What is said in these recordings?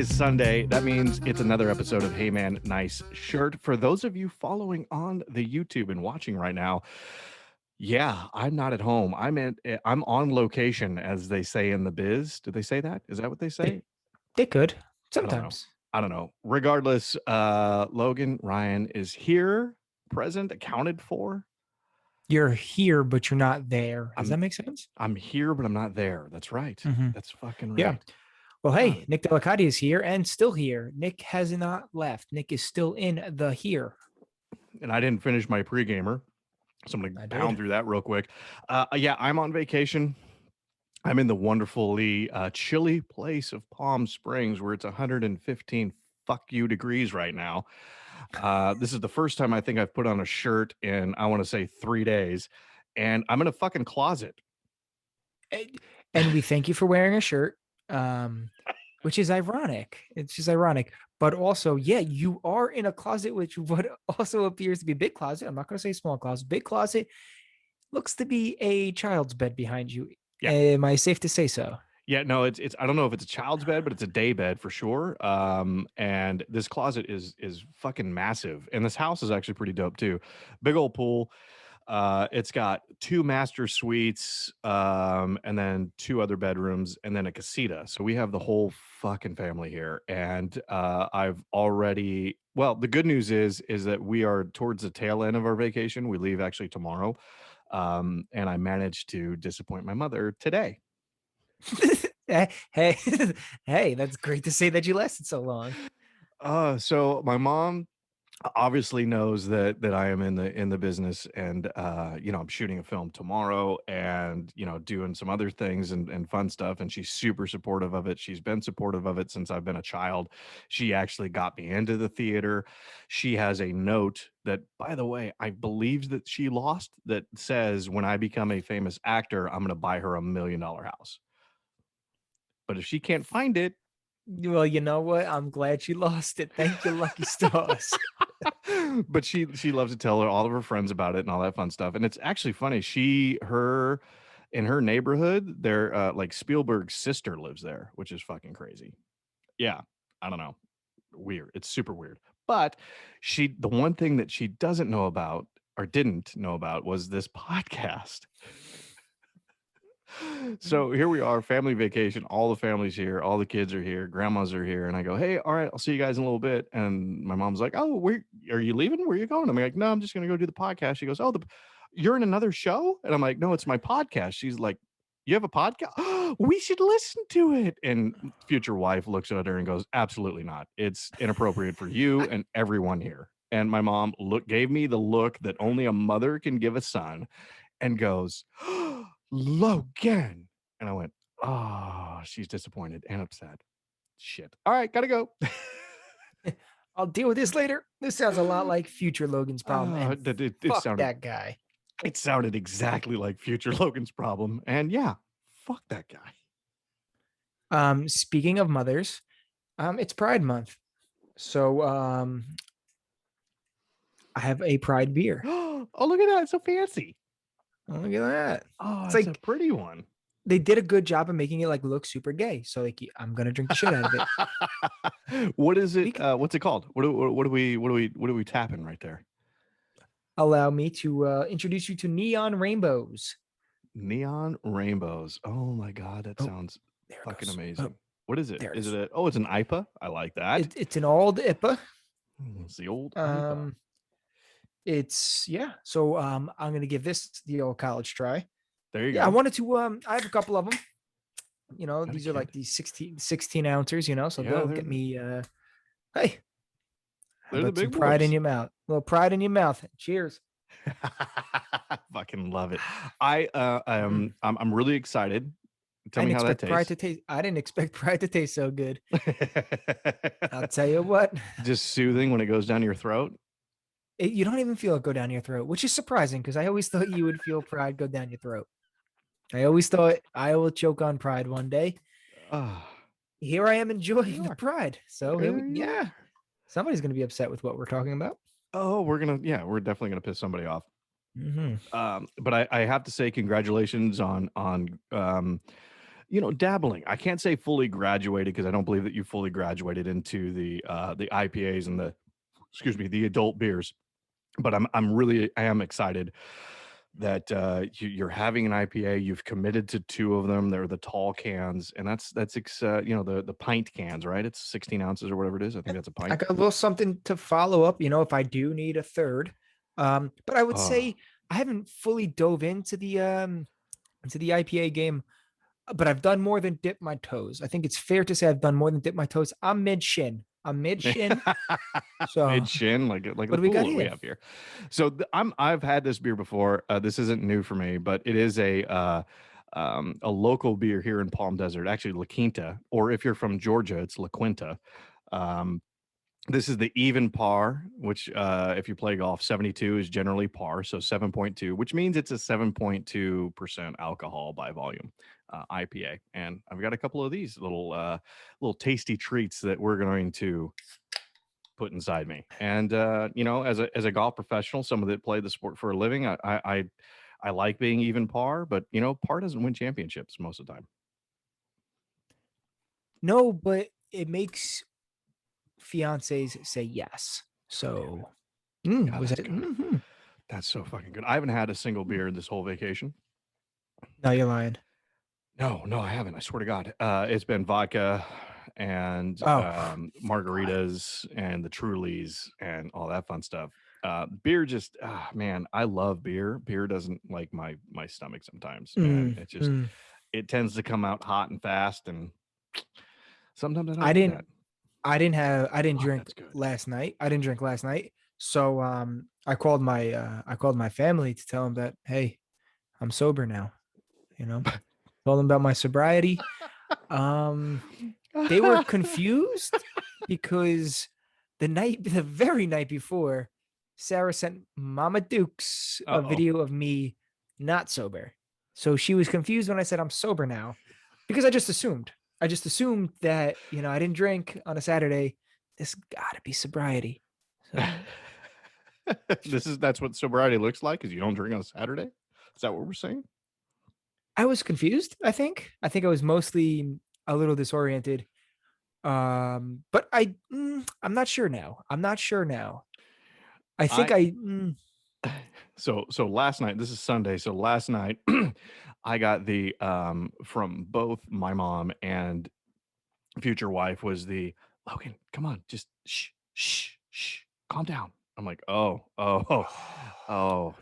is Sunday. That means it's another episode of Hey Man, Nice Shirt. For those of you following on the YouTube and watching right now, yeah, I'm not at home. I'm on location, as they say in the biz. Did they say that? Is that what they say? They could I don't know. sometimes. I don't know. Regardless, Logan, Ryan is here, present, accounted for. You're here, but you're not there. Does that make sense? I'm here, but I'm not there. That's right. Mhm. That's fucking right. Yeah. Well, Got hey, it. Nick Delicati is here and still here. Nick has not left. Nick is still in the here. And I didn't finish my pre-gamer, so I'm going to pound through that real quick. Yeah, I'm on vacation. I'm in the wonderfully chilly place of Palm Springs where it's 115 fuck you degrees right now. This is the first time I think I've put on a shirt in, I want to say 3 days, and I'm in a fucking closet. And we thank you for wearing a shirt, which is ironic. It's just ironic. But also, yeah, you are in a closet, which what also appears to be a big closet. I'm not going to say small closet. Big closet looks to be a child's bed behind you. Yeah. Am I safe to say so? Yeah, no, it's I don't know if it's a child's bed, but it's a day bed for sure. And this closet is fucking massive. And this house is actually pretty dope too. Big old pool. It's got 2 master suites, and then 2 other bedrooms, and then a casita. So we have the whole fucking family here. And I've already, well, the good news is that we are towards the tail end of our vacation. We leave actually tomorrow. And I managed to disappoint my mother today. Hey, hey, that's great to say that you lasted so long. So my mom obviously knows that I am in the business, and I'm shooting a film tomorrow, and doing some other things and fun stuff, and she's super supportive of it. She's been supportive of it since I've been a child. She actually got me into the theater. She has a note that, by the way, I believe that she lost, that says, when I become a famous actor, I'm going to buy her $1 million house. But if she can't find it, well, you know what? I'm glad she lost it. Thank you, lucky stars. But she loves to tell all of her friends about it and all that fun stuff. And it's actually funny. In her neighborhood, there like Spielberg's sister lives there, which is fucking crazy. Yeah, I don't know. Weird. It's super weird. But the one thing that she doesn't know about, or didn't know about, was this podcast. So here we are, family vacation. All the family's here. All the kids are here. Grandmas are here. And I go, hey, all right, I'll see you guys in a little bit. And my mom's like, oh, are you leaving? Where are you going? I'm like, no, I'm just going to go do the podcast. She goes, oh, you're in another show? And I'm like, no, it's my podcast. She's like, you have a podcast? We should listen to it. And future wife looks at her and goes, absolutely not. It's inappropriate for you and everyone here. And my mom gave me the look that only a mother can give a son, and goes, Logan. And I went, oh, she's disappointed and upset. Shit. All right, gotta go. I'll deal with this later. This sounds a lot like future Logan's problem. And fuck sounded, that guy. It sounded exactly like future Logan's problem. And yeah, fuck that guy. Speaking of mothers, it's Pride Month. So I have a Pride beer. Oh, look at that. It's so fancy. Oh, look at that. Oh, it's like a pretty one. They did a good job of making it like look super gay. So like, I'm gonna drink the shit out of it. What is it? What's it called? What are we tapping right there? Allow me to introduce you to Neon Rainbows. Neon Rainbows. Oh my god, that sounds fucking amazing. What is it? Is it it's an IPA? I like that. It's an old IPA. It's the old IPA. So I'm gonna give this the old college try. There you go. I wanted to I have a couple of them. These are like these 16 ounces, so they'll get me hey. They're the big pride in your mouth. A little pride in your mouth. Cheers. Fucking love it. I'm really excited. Tell me how that tastes. I didn't expect Pride to taste so good. I'll tell you what. Just soothing when it goes down your throat. You don't even feel it go down your throat, which is surprising because I always thought you would feel Pride go down your throat. I always thought I will choke on Pride one day. Here I am enjoying the Pride. So yeah, somebody's going to be upset with what we're talking about. Oh, we're definitely going to piss somebody off. Mm-hmm. But I have to say congratulations on Dabbling. I can't say fully graduated because I don't believe that you fully graduated into the IPAs and the adult beers. But I am excited that you're having an IPA. You've committed to two of them. They're the tall cans, and that's the pint cans, right? It's 16 ounces or whatever it is. I think that's a I pint. got a little something to follow up, if I do need a third. But I would Oh, say I haven't fully dove into the IPA game, but I've done more than dip my toes. I think it's fair to say I've done more than dip my toes. I'm mid shin. I'm mid shin. So mid shin, like what the do we got pool that we here? have here. So I've had this beer before. This isn't new for me, but it is a local beer here in Palm Desert, actually La Quinta, or if you're from Georgia, it's La Quinta. Um, this is the even par, which if you play golf, 72 is generally par, so 7.2, which means it's a 7.2% alcohol by volume IPA. And I've got a couple of these little tasty treats that we're going to put inside me. And as a golf professional, someone that played the sport for a living, I like being even par, but par doesn't win championships most of the time. No, but it makes fiancés say yes. God damn it. So God, was that's it? good. That's so fucking good. I haven't had a single beer this whole vacation. No, you're lying. No, I haven't. I swear to God. It's been vodka and Oh, God. margaritas and the Trulies and all that fun stuff. Beer just, man, I love beer. Beer doesn't like my stomach sometimes, and Mm, mm. it tends to come out hot and fast, and sometimes I don't I need that. didn't I didn't Fuck, drink that's good. last night. I didn't drink last night. So I called my family to tell them that, hey, I'm sober now, you know. Told them about my sobriety. Um they were confused because the very night before, Sarah sent Mama Dukes a Uh-oh. video of me not sober. So she was confused when I said I'm sober now because I just assumed. I just assumed that, I didn't drink on a Saturday. This gotta be sobriety. So That's what sobriety looks like, is you don't drink on a Saturday. Is that what we're saying? I was confused, I think. I think I was mostly a little disoriented. But I'm not sure now. I'm not sure now. I think I I so last night, this is Sunday, so last night I got the from both my mom and future wife was the Logan, come on, just shh, calm down. I'm like, oh,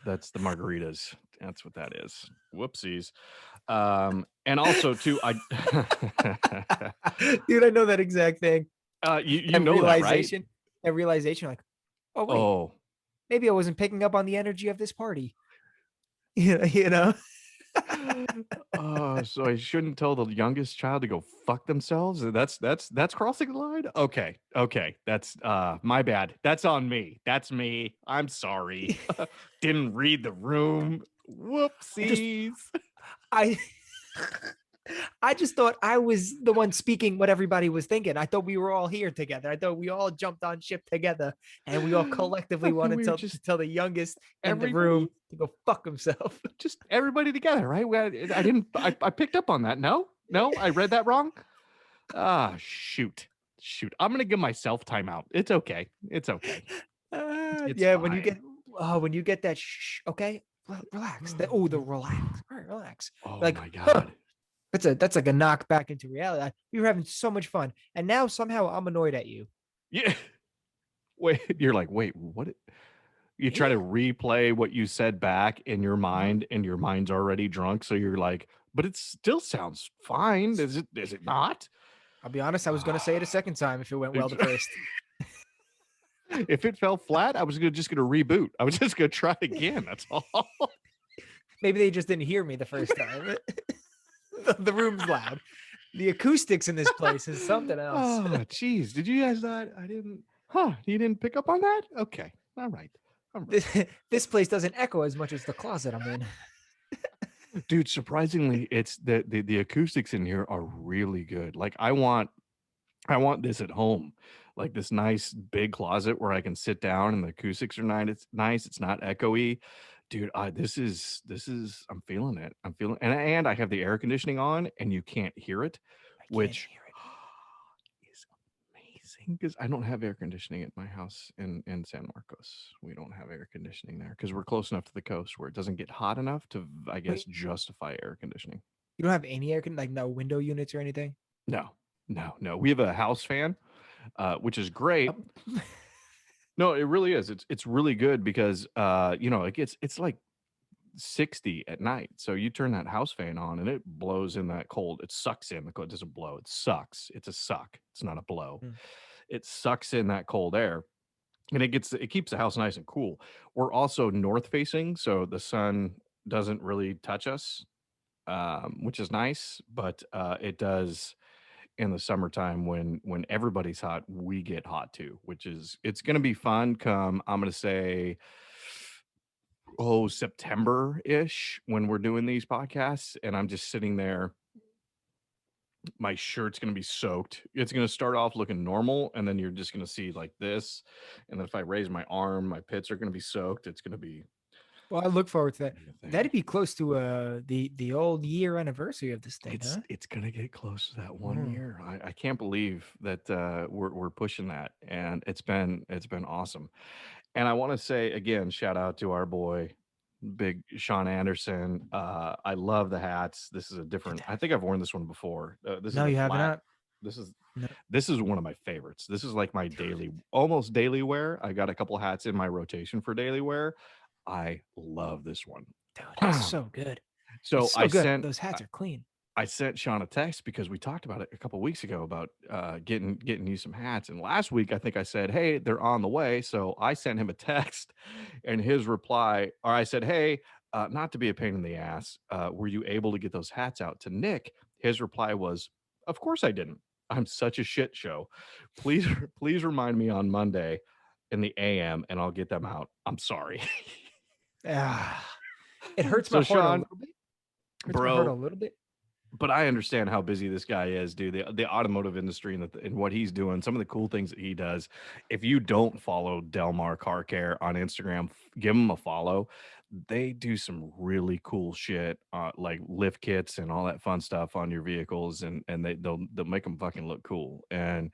that's the margaritas. That's what that is. Whoopsies. And also too, I dude, I know that exact thing. you That know that, right? realization, that realization, like, oh wait, Oh, maybe I wasn't picking up on the energy of this party. You know. so I shouldn't tell the youngest child to go fuck themselves. That's crossing the line. Okay, that's my bad. That's on me. That's me. I'm sorry. Didn't read the room. I just Whoopsies. I I just thought I was the one speaking what everybody was thinking. I thought we were all here together. I thought we all jumped on ship together and we all collectively I thought wanted we were to just tell the youngest in the room everybody, to go fuck himself. just everybody together, right? I didn't. I picked up on that. No, I read that wrong. Shoot. I'm gonna give myself timeout. It's okay. It's okay. It's Yeah, fine. when you get that okay, relax. The relax. All right, relax. Oh Like, my huh, god. that's like a knock back into reality. We were having so much fun, and now somehow I'm annoyed at you. Yeah. Wait, you're like, wait, what? You try to Yeah, replay what you said back in your mhm. mind, and your mind's already drunk. So you're like, but it still sounds fine. Is it not? I'll be honest. I was going to say it a second time if it went well It's, the first. if it fell flat, I was just gonna reboot. I was just gonna try again. That's all. Maybe they just didn't hear me the first time. The room's loud. The acoustics in this place is something else. Oh, geez. Did you guys not? I didn't. Huh? You didn't pick up on that? Okay. All right. All right. This place doesn't echo as much as the closet I'm in. Dude, surprisingly, it's the acoustics in here are really good. Like I want this at home. Like this nice big closet where I can sit down and the acoustics are nice. It's nice. It's not echoey. Dude, I'm feeling it. I'm feeling, and I have the air conditioning on, and you can't hear it, I can't which hear it. is amazing because I don't have air conditioning at my house in San Marcos. We don't have air conditioning there because we're close enough to the coast where it doesn't get hot enough to, I guess, Wait, justify air conditioning. you don't have any like no window units or anything? No, no, no. We have a house fan, which is great. Um, No, it really is. It's really good because it's like 60 at night. So you turn that house fan on and it blows in that cold. It sucks in the cold. It doesn't blow. It sucks. It's a suck. It's not a blow. mm. It sucks in that cold air and it keeps the house nice and cool. We're also north facing, so the sun doesn't really touch us, which is nice, but it does in the summertime when everybody's hot, we get hot too, which is it's going to be fun come I'm going to say September-ish when we're doing these podcasts and I'm just sitting there, my shirt's going to be soaked. It's going to start off looking normal and then you're just going to see like this, and then if I raise my arm, my pits are going to be soaked. It's going to be Well, I look forward to that. a thing. That'd be close to the old year anniversary of this thing, It's huh? it's gonna get close to that one Mm. year. I can't believe that we're pushing that, and it's been awesome. And I want to say again, shout out to our boy, Big Sean Anderson. I love the hats. This is a different. I think I've worn this one before. This is No, a you have flat. not. This is No, this is one of my favorites. This is like my daily, almost daily wear. I got a couple hats in my rotation for daily wear. I love this one. dude, it's so good. It's So so good. Those hats are clean. I sent Sean a text because we talked about it a couple weeks ago about getting you some hats. And last week, I think I said, "Hey, they're on the way." So I sent him a text, and his reply, or I said, "Hey, not to be a pain in the ass, were you able to get those hats out to Nick?" His reply was, "Of course I didn't. I'm such a shit show. Please, please remind me on Monday in the AM, and I'll get them out. I'm sorry." Ah, it hurts my So heart a Sean, little bit. Hurts my heart a bro, little bit. but I understand how busy this guy is, dude. The automotive industry and what he's doing, some of the cool things that he does. If you don't follow Delmar Car Care on Instagram, give him a follow. They do some really cool shit, like lift kits and all that fun stuff on your vehicles, and they'll make them fucking look cool. And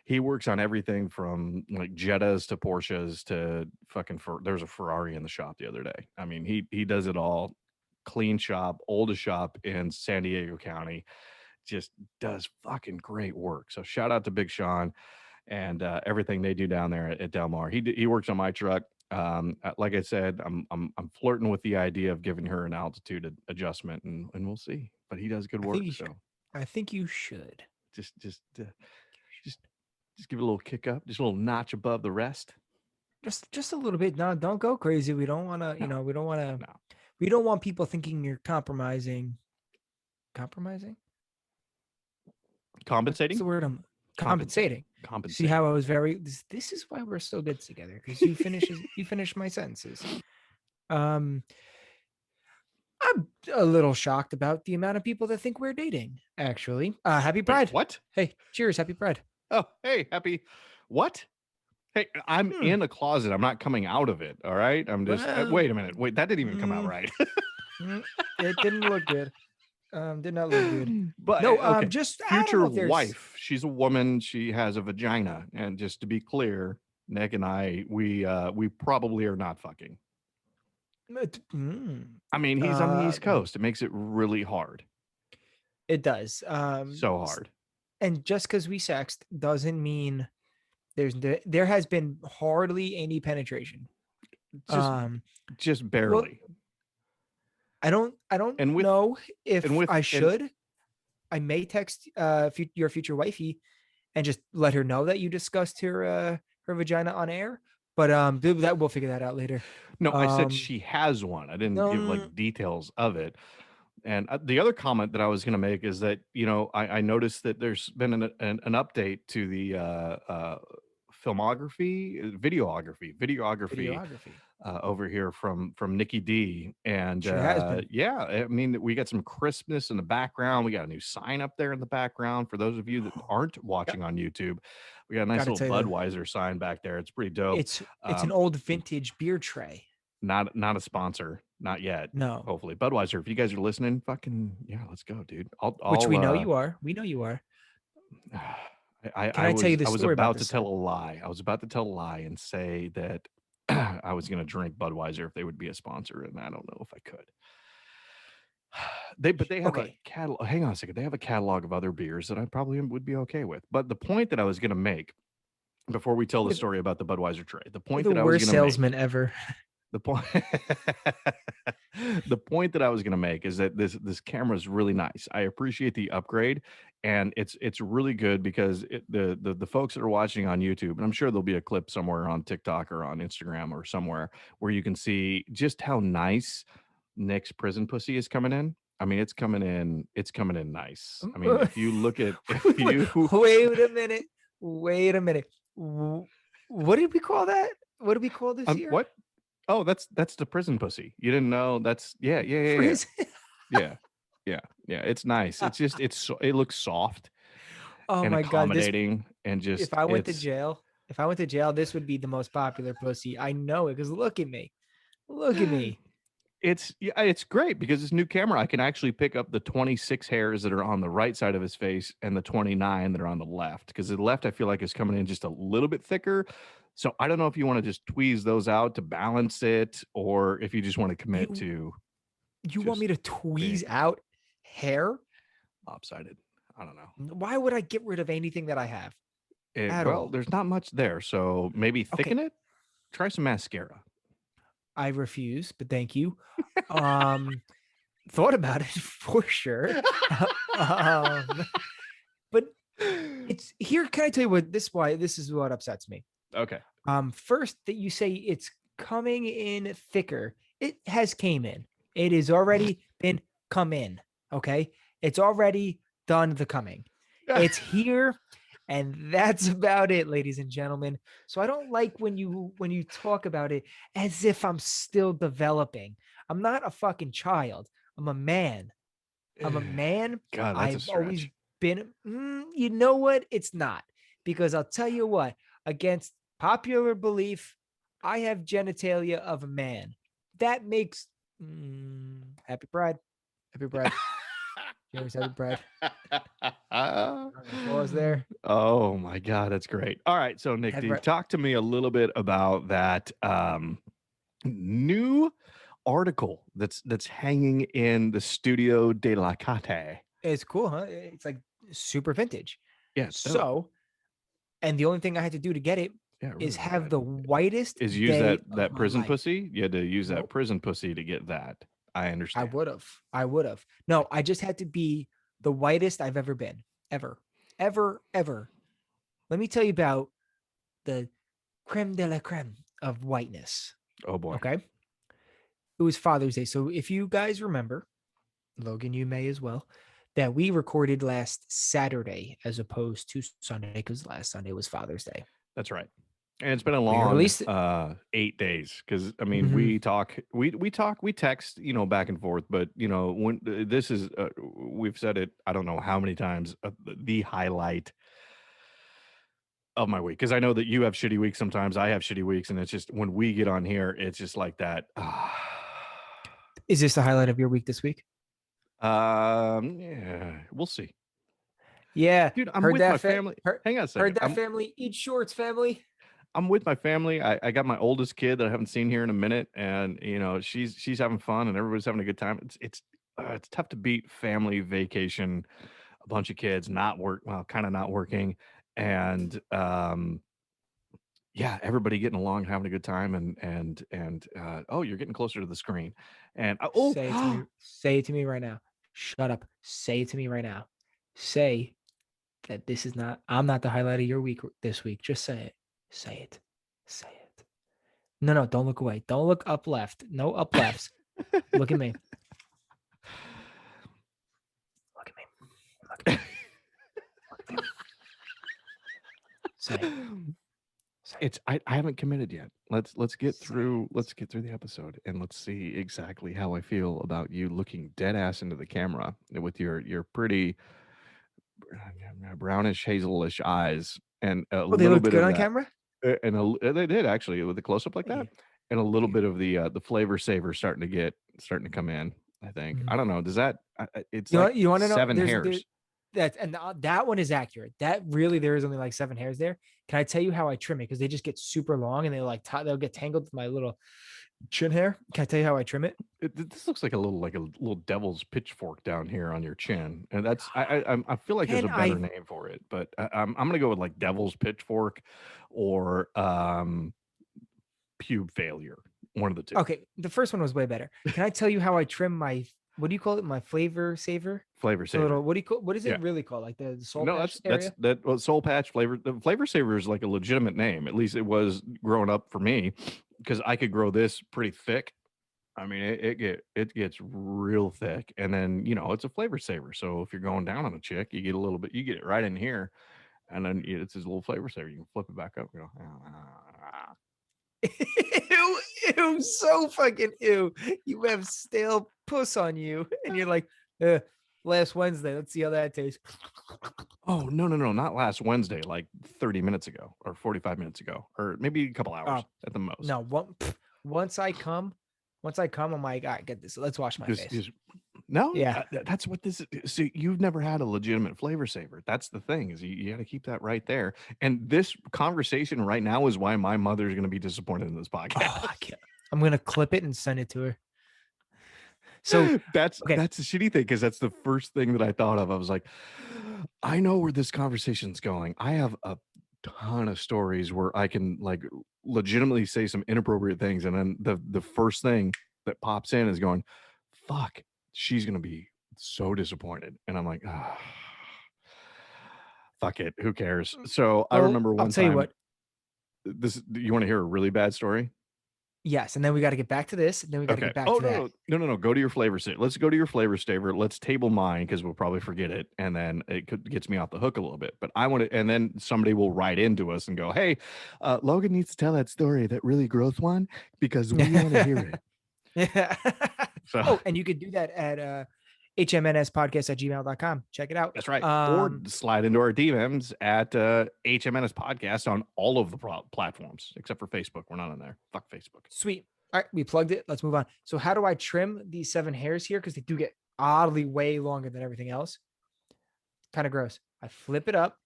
he works on everything from like Jettas to Porsches to fucking. There's a Ferrari in the shop the other day. I mean, he does it all. Clean shop, oldest shop in San Diego County, just does fucking great work. So shout out to Big Sean and everything they do down there at Del Mar. He works on my truck. Like I said, I'm flirting with the idea of giving her an altitude adjustment, and we'll see. But he does good I think work. you should. So I think you should. just just uh, just just give it a little kick up, just a little notch above the rest. Just a little bit. No, don't go crazy. We don't want to. No, We don't want to. no, We don't want people thinking you're compromising. Compromising? What's compensating, the word? I'm compensating, compensating. See compensating. how I was very. This is why we're so good together because you finish my sentences. Um, I'm a little shocked about the amount of people that think we're dating. Actually, happy Wait, Pride. what? Hey, cheers, happy Pride. Oh, hey, happy. What? Hey, I'm Hmm. in a closet. I'm not coming out of it. All right. I'm just. Well, Wait a minute. Wait, that didn't even come out mm, right. it didn't look good. Did not look good. But No, okay. just I don't Future know if there's. wife. She's a woman. She has a vagina. And just to be clear, Nick and I, we probably are not fucking. Mm, I mean, he's on the uh, East Coast. It makes it really hard. it does. So hard. And just because we sexed doesn't mean there has been hardly any penetration. Just Um, just well, barely. I don't And with know if and with I and should. I may text your future wifey and just let her know that you discussed her vagina on air. But that we'll figure that out later. no, I said Um, she has one. I didn't give um like details of it. And the other comment that I was going to make is that I noticed that there's been an update to the videography videography. over here from Nikki D. And Sure has been. yeah, I mean we got some crispness in the background. We got a new sign up there in the background for those of you that aren't Got, watching on YouTube. We got a nice got to little tell you, Budweiser sign back there. It's pretty dope. it's an Um, old vintage beer tray. Not a sponsor, not yet. No, Hopefully, Budweiser. If you guys are listening, fucking yeah, let's go, dude. which we know I'll. you are. We know you are. Can I I tell you was the I was story about about to this? tell a lie. I was about to tell a lie and say that I was going to drink Budweiser if they would be a sponsor, and I don't know if I could. But they have a Okay. catalog. Hang on a second. They have a catalog of other beers that I probably would be okay with. But the point that I was going to make before we tell the You're story about the Budweiser tray, the you're point the that I was worst going to make, salesman ever. the point, the point that I was going to make is that this camera is really nice. I appreciate the upgrade, and it's really good because the folks that are watching on YouTube, and I'm sure there'll be a clip somewhere on TikTok or on Instagram or somewhere where you can see just how nice Nick's prison pussy is coming in. I mean, it's coming in. It's coming in nice. I mean, if you look at if you Wait a minute. Wait a minute. What did we call that? What did we call this here? what? Oh, that's the prison pussy. You didn't know? That's yeah. Prison. Yeah. Yeah. It's nice. It's just it looks soft Oh and my god! This accommodating and if just I went to it's jail, this would be the most popular pussy. I know it because look at me. Look at me. it's great because this new camera I can actually pick up the 26 hairs that are on the right side of his face and the 29 that are on the left, because the left I feel like is coming in just a little bit thicker. So I don't know if you want to just tweeze those out to balance it, or if you just want to commit to You want me to tweeze out hair? lopsided. I don't know. Why would I get rid of anything that I have? Well, there's not much there, so maybe thicken it. Try some mascara. I refuse, but thank you. Thought about it for sure. But it's here. Can I tell you what this is what upsets me? Okay. First that you say it's coming in thicker. It has came in. It has already been come in. Okay. It's already done the coming. It's here. And that's about it, ladies and gentlemen. So I don't like when you talk about it as if I'm still developing. I'm not a fucking child. I'm a man. I'm a man. God, that's I've a stretch. always been. You know what? It's not, because I'll tell you what. Against popular belief, I have genitalia of a man. That makes happy pride. Happy pride. Cheers, happy pride. Pause there. Oh my God, that's great. All right, so Nick, talk to me a little bit about that new article that's hanging in the Studio de la Cate. It's cool, huh? It's like super vintage. Yeah. So, and the only thing I had to do to get it is have the whitest. Is use that prison pussy? You had to use that prison pussy to get that. I understand. I would have. No, I just had to be the whitest I've ever been. Ever. Let me tell you about the creme de la creme of whiteness. Oh boy. Okay. It was Father's Day. So if you guys remember, Logan, you may as well, that we recorded last Saturday as opposed to Sunday, because last Sunday was Father's Day. That's right. And it's been a long 8 days, because I mean, we text, back and forth, but when this is we've said it, I don't know how many times, the highlight of my week, because I know that you have shitty weeks sometimes, I have shitty weeks, and it's just when we get on here, it's just like that. Is this the highlight of your week this week? Yeah, we'll see. Yeah, dude, I'm with my family. Hang on a second. Heard that, family? Eat shorts, family. I'm with my family. I got my oldest kid that I haven't seen here in a minute, and she's having fun, and everybody's having a good time. It's tough to beat family vacation, a bunch of kids kind of not working, and yeah, everybody getting along and having a good time, and oh, you're getting closer to the screen, and say it to me right now. Shut up. Say it to me right now. Say that this is not. I'm not the highlight of your week this week. Just say it. Say it. Say it. No, don't look away. Don't look up left. No up lefts. Look at me. Look at me. Look at me. Look at me. Say it. I haven't committed yet. Let's get through the episode, and let's see exactly how I feel about you looking dead ass into the camera with your pretty brownish hazelish eyes, and a they little looked bit good of on that, camera. and they did actually with a close up like that, and a little bit of the flavor saver starting to come in. I think. I don't know. Does that? It's like You want to know? 7 hairs. That one is accurate. That really, there is only like 7 hairs there. Can I tell you how I trim it? Because they just get super long and they'll get tangled with my little chin hair. Can I tell you how I trim it? This looks like a little devil's pitchfork down here on your chin, and that's I feel like there's a better name for it, but I'm gonna go with like devil's pitchfork, or pube failure. One of the two. Okay, the first one was way better. Can I tell you how I trim my, what do you call it? My flavor saver? Flavor saver. What is it really called? Like the soul patch area? Well, soul patch flavor. The flavor saver is like a legitimate name. At least it was growing up for me, because I could grow this pretty thick. I mean, it gets real thick, and then it's a flavor saver. So if you're going down on a chick, you get a little bit, you get it right in here, and then it's this little flavor saver. You can flip it back up. And go. Ew, so fucking ew. You have stale puss on you, and you're like, last Wednesday. Let's see how that tastes. Oh, no, not last Wednesday, like 30 minutes ago or 45 minutes ago, or maybe a couple hours at the most. No, once I come, I'm like, all right, get this. Let's wash my face. No, yeah, that's what this is. So you've never had a legitimate flavor saver. That's the thing, is you got to keep that right there. And this conversation right now is why my mother's going to be disappointed in this podcast. I'm going to clip it and send it to her. So that's the shitty thing, because that's the first thing that I thought of. I was like, I know where this conversation's going. I have a ton of stories where I can like legitimately say some inappropriate things, and then the first thing that pops in is going, fuck, she's gonna be so disappointed. And I'm like, fuck it, who cares? So I remember one time. I'll tell you what. You want to hear a really bad story? Yes, and then we got to get back to this, and then we got to get back to that. No. Go to your flavor saver. Let's go to your flavor saver. Let's table mine, because we'll probably forget it, and then it gets me off the hook a little bit. But I want to, and then somebody will write into us and go, "Hey, Logan needs to tell that story, that really gross one, because we want to hear it." Yeah. So. And you could do that at hmnspodcast@gmail.com. Check it out. That's right. Or slide into our DMs at HMNS Podcast on all of the platforms except for Facebook. We're not on there. Fuck Facebook. Sweet. All right, we plugged it. Let's move on. So how do I trim these 7 hairs here? Because they do get oddly way longer than everything else. Kind of gross. I flip it up.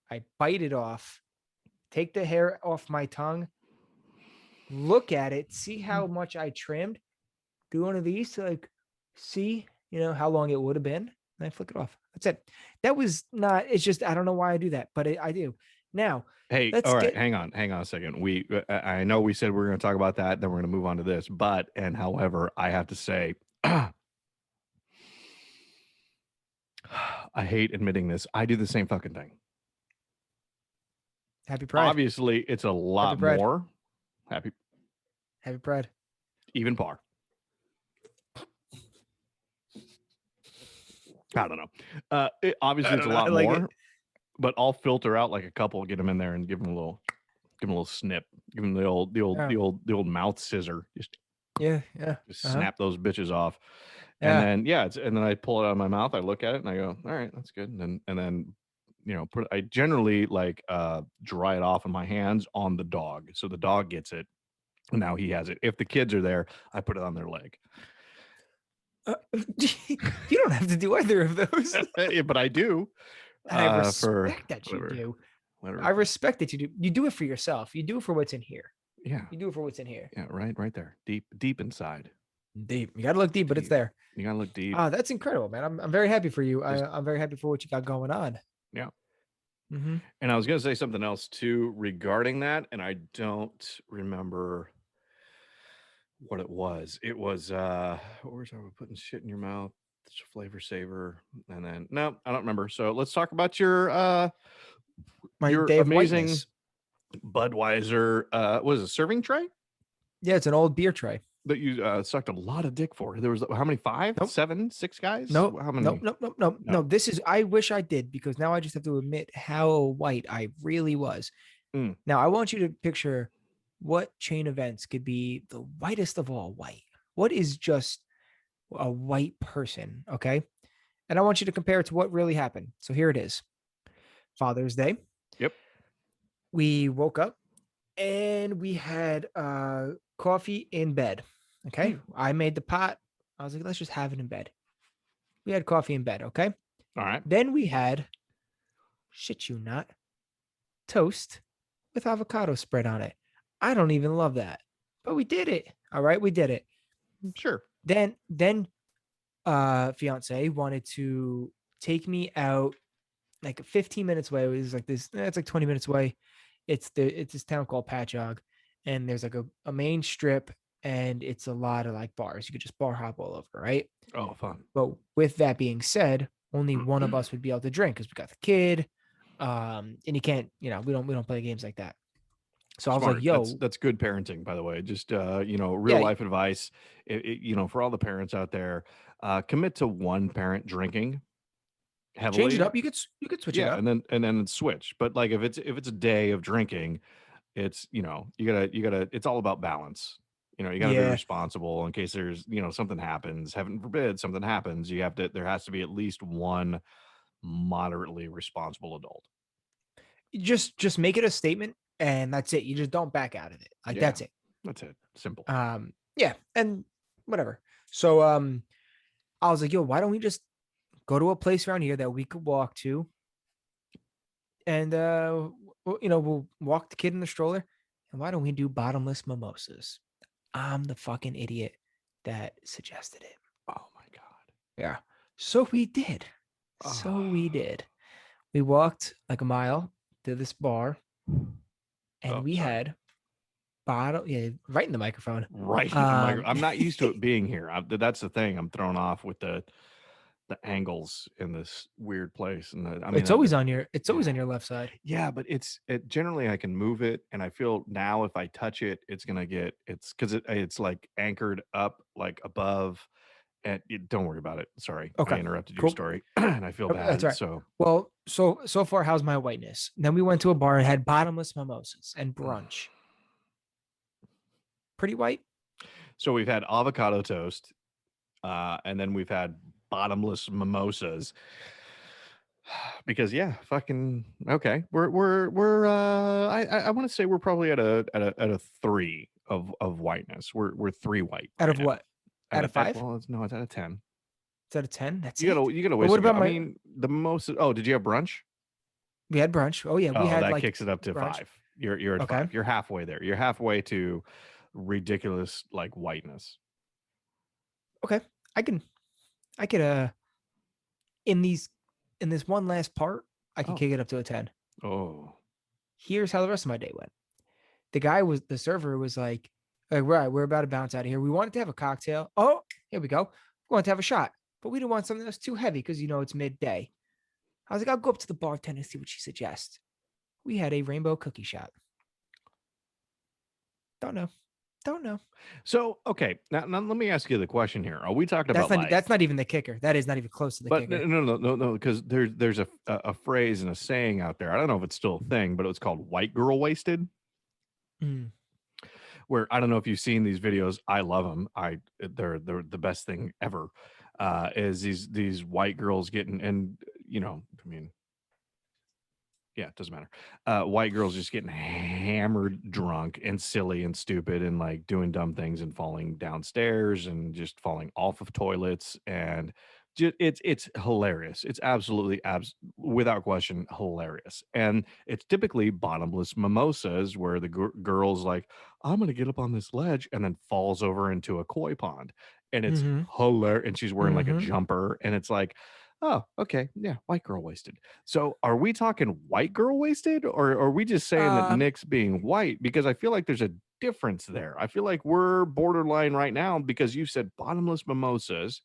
I bite it off. Take the hair off my tongue. Look at it. See how much I trimmed. Do one of these to like see, how long it would have been. And I flick it off. That's it. That was not, it's just, I don't know why I do that, but I do. Now, hey, all right, hang on a second. I know we said we were going to talk about that, then we're going to move on to this, however, I have to say, I hate admitting this. I do the same fucking thing. Happy Pride. Obviously, it's a lot more. Happy Pride. Even par. I don't know. Obviously, it's a lot more, but I'll filter out like a couple, get them in there, and give them a little snip, give them the old mouth scissor. Just snap those bitches off, and then and then I pull it out of my mouth. I look at it and I go, all right, that's good. And then I generally like dry it off in my hands on the dog, so the dog gets it. And now he has it. If the kids are there, I put it on their leg. You don't have to do either of those. Yeah, but I do. And I respect that you do. Whatever. I respect that you do. You do it for yourself. You do it for what's in here. Yeah. You do it for what's in here. Yeah, right there. Deep inside. Deep. You got to look deep, but it's there. You got to look deep. Oh, that's incredible, man. I'm very happy for you. I'm very happy for what you got going on. Yeah. Mm-hmm. And I was going to say something else too regarding that, and I don't remember what it was. It was what was I putting shit in your mouth? It's a flavor saver, and then no, I don't remember. So let's talk about your amazing Budweiser. What is it, serving tray? Yeah, it's an old beer tray that you sucked a lot of dick for. There was how many? 5, 7, 6 guys? No, how many? No. This is. I wish I did, because now I just have to admit how white I really was. Now I want you to picture what chain events could be the whitest of all white. What is just a white person? Okay. And I want you to compare it to what really happened. So here it is. Father's Day. Yep. We woke up and we had coffee in bed. Okay. I made the pot. I was like, let's just have it in bed. We had coffee in bed. Okay. All right. Then we had, shit you not, toast with avocado spread on it. I don't even love that, but we did it. All right. We did it. Sure. Then fiance wanted to take me out like 15 minutes away. It was like this, it's like 20 minutes away. It's this town called Patchogue, and there's like a main strip, and it's a lot of like bars. You could just bar hop all over, right? Oh, fun. But with that being said, only one of us would be able to drink because we got the kid. And you can't, we don't play games like that. So I was like, Smart. yo, That's good parenting, by the way. Just real yeah, life advice. For all the parents out there, commit to one parent drinking change it heavily. up. You could switch it Yeah, up. and then switch. But like if it's a day of drinking, it's you gotta it's all about balance. You gotta be Yeah. responsible in case there's something happens. Heaven forbid something happens. There has to be at least one moderately responsible adult. Just make it a statement and that's it. You just don't back out of it. Like Yeah, that's it. that's it. Simple. Yeah, and whatever. So I was like, yo, why don't we just go to a place around here that we could walk to, and we'll walk the kid in the stroller, and why don't we do bottomless mimosas? I'm the fucking idiot that suggested it. Oh my god. Yeah. So we did. We walked like a mile to this bar, and we Sorry. had right in the microphone. Right. I'm not used to it being here. That's the thing. I'm thrown off with the angles in this weird place. And It's always on your left side. yeah, but generally I can move it, and I feel now if I touch it, it's because it's like anchored up like above. And don't worry about it. Sorry, I Okay. interrupted your Cool. story, and I feel bad. That's right. So Well, so far, how's my whiteness? Then we went to a bar and had bottomless mimosas and brunch. Pretty white. So we've had avocado toast, and then we've had bottomless mimosas. Because fucking okay. I want to say we're probably at a 3 of whiteness. We're 3 white Out right of now. what? Out of 5? Well, it's out of 10. It's out of 10. That's You it. gotta But wait. what about I mean, the mimosas. Oh, did you have brunch? We had brunch. Oh yeah, we had that like kicks it up to brunch. 5. You're at Okay. 5. You're halfway there. You're halfway to ridiculous like whiteness. Okay, I could in this one last part, I could kick it up to a 10. Oh, Here's how the rest of my day went. The server was like, right, we're about to bounce out of here. We wanted to have a cocktail. Oh, here we go. We wanted to have a shot, but we didn't want something that's too heavy because it's midday. I was like, I'll go up to the bartender and see what she suggests. We had a rainbow cookie shot. Don't know. so okay. Now let me ask you the question here. Are we talking about that's not even the kicker. That is not even close to the But kicker. no, because there's a phrase and a saying out there. I don't know if it's still a thing, but it was called "white girl wasted." Mm. Where I don't know if you've seen these videos. I love them. They're the best thing ever. Is these white girls getting, and I mean, yeah, it doesn't matter. White girls just getting hammered drunk and silly and stupid and like doing dumb things and falling downstairs and just falling off of toilets, and it's hilarious. It's absolutely without question hilarious. And it's typically bottomless mimosas where the girl's like, I'm gonna get up on this ledge, and then falls over into a koi pond, and it's hilarious. And she's wearing like a jumper, and it's like, oh, okay. Yeah. White girl wasted. So are we talking white girl wasted, or are we just saying that Nick's being white? Because I feel like there's a difference there. I feel like we're borderline right now because you said bottomless mimosas.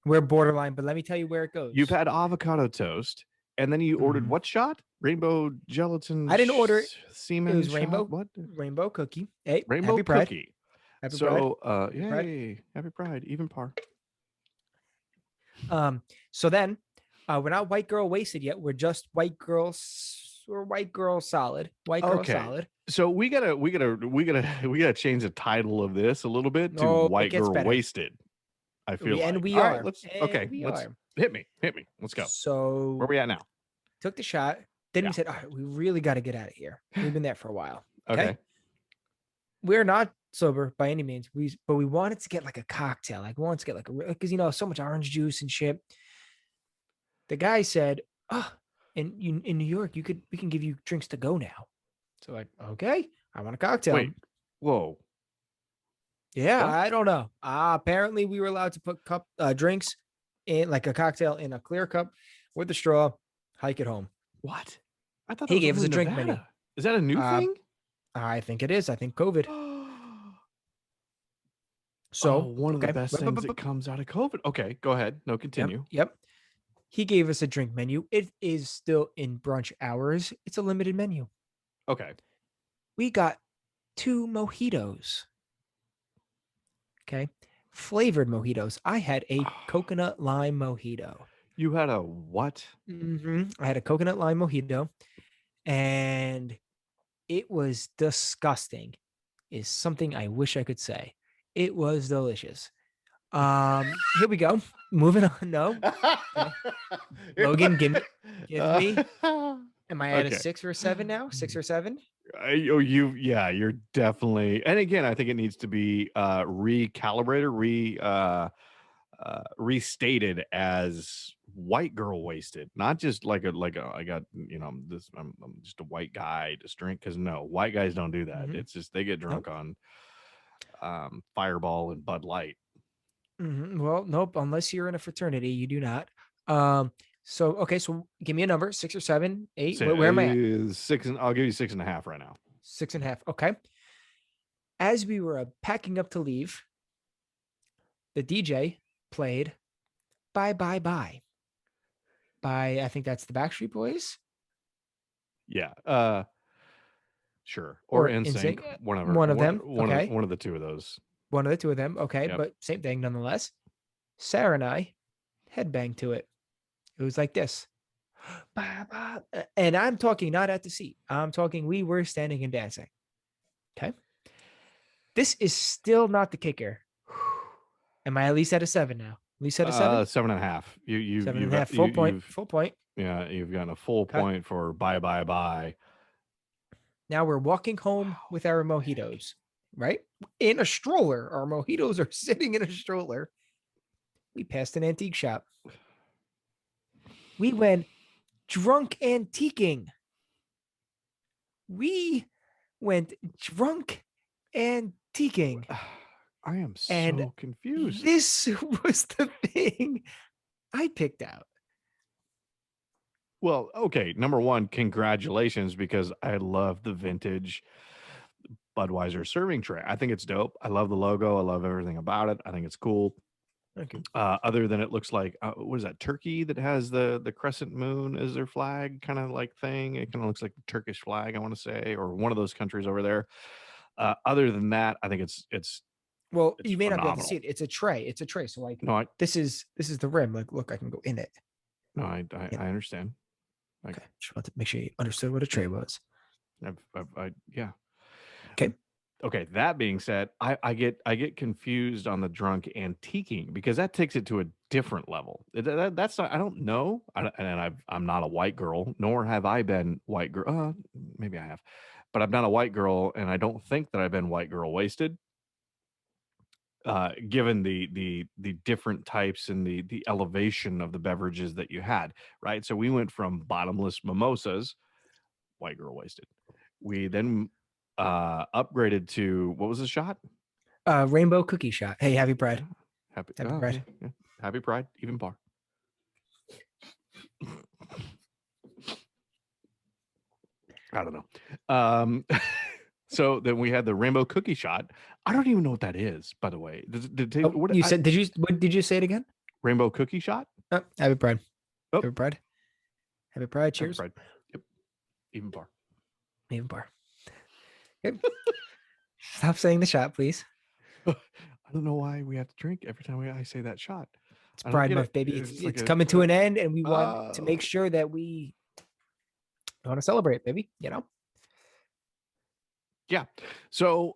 We're borderline, but let me tell you where it goes. You've had avocado toast, and then you ordered what shot? Rainbow gelatin. I didn't order it. Semen. It was shot? rainbow. What? Rainbow cookie. Hey, rainbow happy pride. cookie. Happy so, pride. yay, happy pride, even par. So then, we're not white girl wasted yet. We're just white girls. We're white girl solid. White girl solid. So we gotta change the title of this a little bit to white girl wasted. I feel like. We All are. Right, let's hit me. Let's go. So where are we at now? Took the shot. Then we said, all right, we really got to get out of here. We've been there for a while. Okay. we're not sober by any means. But we wanted to get like a cocktail. Like we wanted to get like because so much orange juice and shit. The guy said, "Oh, in New York, we can give you drinks to go now." So like, okay, I want a cocktail. Wait, whoa. Yeah, What? I don't know. Apparently we were allowed to put drinks in like a cocktail in a clear cup with a straw, hike it home. What? I thought that He was gave us only a drink menu. Nevada. Is that a new thing? I think it is. I think COVID. So, one of the okay. best things that comes out of COVID. Okay, go ahead. No, continue. Yep. He gave us a drink menu. It is still in brunch hours. It's a limited menu. Okay. We got 2 mojitos. Okay. Flavored mojitos. I had a coconut lime mojito. You had a what? I had a coconut lime mojito, and it was disgusting. Is something I wish I could say. It was delicious. Here we go. Moving on. No. Okay. Logan, give me. Am I at a 6 or a 7 now? 6 or 7? You're definitely. And again, I think it needs to be recalibrated, restated as white girl wasted, not just like I got this. I'm just a white guy to drink, because no, white guys don't do that. It's just they get drunk on Fireball and Bud Light. Well, nope. Unless you're in a fraternity, you do not. So okay, so give me a number, 6 or 7, 8. Where am I at? 6, and I'll give you 6.5 right now. 6.5. Okay. As we were packing up to leave, the DJ played "Bye Bye Bye" by, I think that's the Backstreet Boys. Yeah. Sure. Or NSYNC, whatever. One of them. Okay. One of the two of those. One of the two of them. Okay. Yep. But same thing nonetheless. Sarah and I headbanged to it. It was like this. And I'm talking not at the seat. I'm talking we were standing and dancing. Okay. This is still not the kicker. Am I at least at a 7 now? At least at a 7? 7.5. You 7.5. Full point. Full point. Yeah, you've gotten a full point for bye bye bye. Now we're walking home with our mojitos, right? In a stroller. Our mojitos are sitting in a stroller. We passed an antique shop. We went drunk antiquing. I am so confused. This was the thing I picked out. Well, okay. Number one, congratulations, because I love the vintage Budweiser serving tray. I think it's dope. I love the logo. I love everything about it. I think it's cool. Thank you. Other than it looks like, what is that? Turkey that has the crescent moon as their flag kind of like thing. It kind of looks like the Turkish flag, I want to say, or one of those countries over there. Other than that, I think it's well, it's you may phenomenal. not be able to see it. It's a tray. It's a tray. So like, no, this is the rim. Like, look, I can go in it. No, I understand. Okay, just want to make sure you understood what a tray was. Yeah. Okay. That being said, I get confused on the drunk antiquing, because that takes it to a different level. That's not, I don't know, I'm not a white girl, nor have I been white girl. Maybe I have, but I'm not a white girl, and I don't think that I've been white girl wasted. Given the different types and the elevation of the beverages that you had, right? So we went from bottomless mimosas, white girl wasted. We then upgraded to, what was the shot? Rainbow cookie shot. Hey, happy Pride. Happy Pride. Yeah. Happy Pride, even bar. I don't know. So then we had the rainbow cookie shot. I don't even know what that is, by the way. Did you say it again? Rainbow cookie shot? Happy Pride. Oh. Happy Pride. Happy Pride. Cheers. Happy Pride. Yep. Even bar. Even bar. Yep. Stop saying the shot, please. I don't know why we have to drink every time I say that shot. It's Pride Month, baby. It's coming to an end, and we want to make sure that we want to celebrate, baby. Yeah. So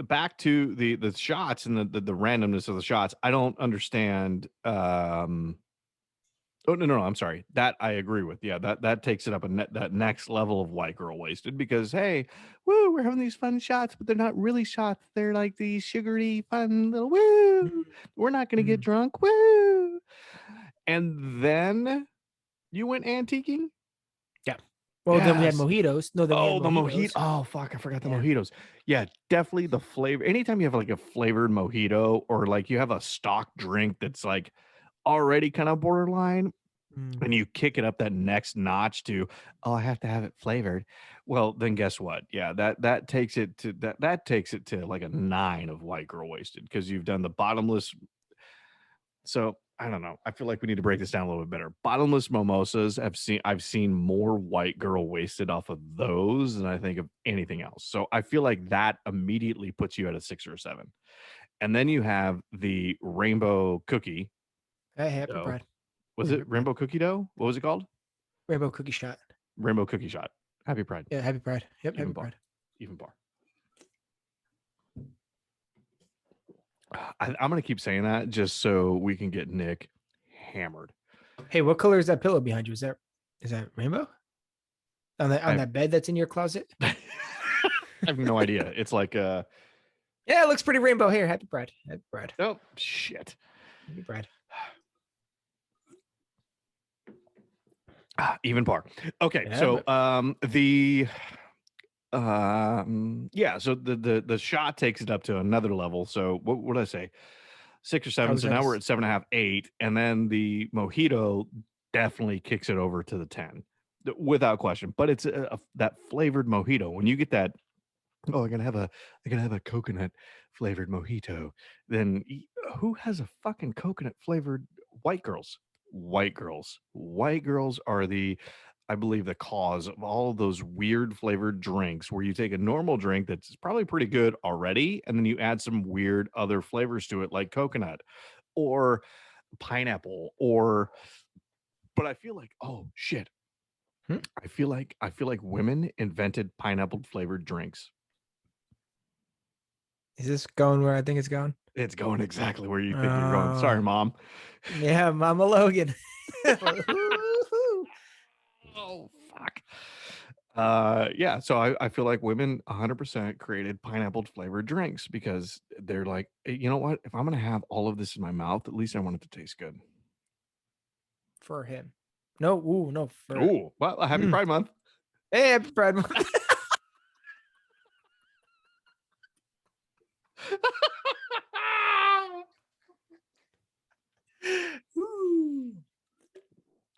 back to the shots and the randomness of the shots. I don't understand Oh no, I'm sorry. That I agree with. Yeah, that takes it up that next level of white girl wasted because hey, woo, we're having these fun shots, but they're not really shots. They're like these sugary fun little woo. We're not gonna get drunk. Woo. And then you went antiquing? Yeah. Well, then we had Yes. mojitos. No, then we had Oh, the mojito. mojitos. Oh, fuck. I forgot the Yeah. mojitos. Yeah, definitely the flavor. Anytime you have like a flavored mojito or like you have a stock drink that's like already kind of borderline and you kick it up that next notch to, oh, I have to have it flavored. Well, then guess what? Yeah, that takes it to that takes it to like a 9 of white girl wasted because you've done the bottomless. So I don't know. I feel like we need to break this down a little bit better. Bottomless mimosas. I've seen more white girl wasted off of those than I think of anything else. So I feel like that immediately puts you at a 6 or a 7. And then you have the rainbow cookie Hey, happy dough. pride. Was Happy it pride. rainbow cookie dough? What was it called? Rainbow cookie shot. Rainbow cookie shot. Happy pride. Yeah, happy pride. Yep, Even happy bar. pride. Even bar. I'm going to keep saying that just so we can get Nick hammered. Hey, what color is that pillow behind you? Is that rainbow? On that bed that's in your closet? I have no idea. It's like yeah, it looks pretty rainbow here. Happy pride. Happy pride. Oh shit. Happy pride. Even par. Okay, Yeah, so so the shot takes it up to another level. So what did I say? 6 or 7. So now we're at 7.5, 8, and then the mojito definitely kicks it over to the 10 without question. But it's that flavored mojito. When you get that, oh, I'm gonna have a coconut flavored mojito. Then who has a fucking coconut flavored white girls? White girls. White girls are I believe, the cause of all of those weird flavored drinks where you take a normal drink that's probably pretty good already, and then you add some weird other flavors to it, like coconut or pineapple, but I feel like, oh shit. I feel like women invented pineapple flavored drinks. Is this going where I think it's going? It's going exactly where you think you're going. Sorry, Mom. Yeah, Mama Logan. Oh, fuck. Yeah, so I feel like women 100% created pineapple flavored drinks because they're like, you know what? If I'm going to have all of this in my mouth, at least I want it to taste good. For him. No, no. Well, happy Pride Month. Hey, happy Pride Month.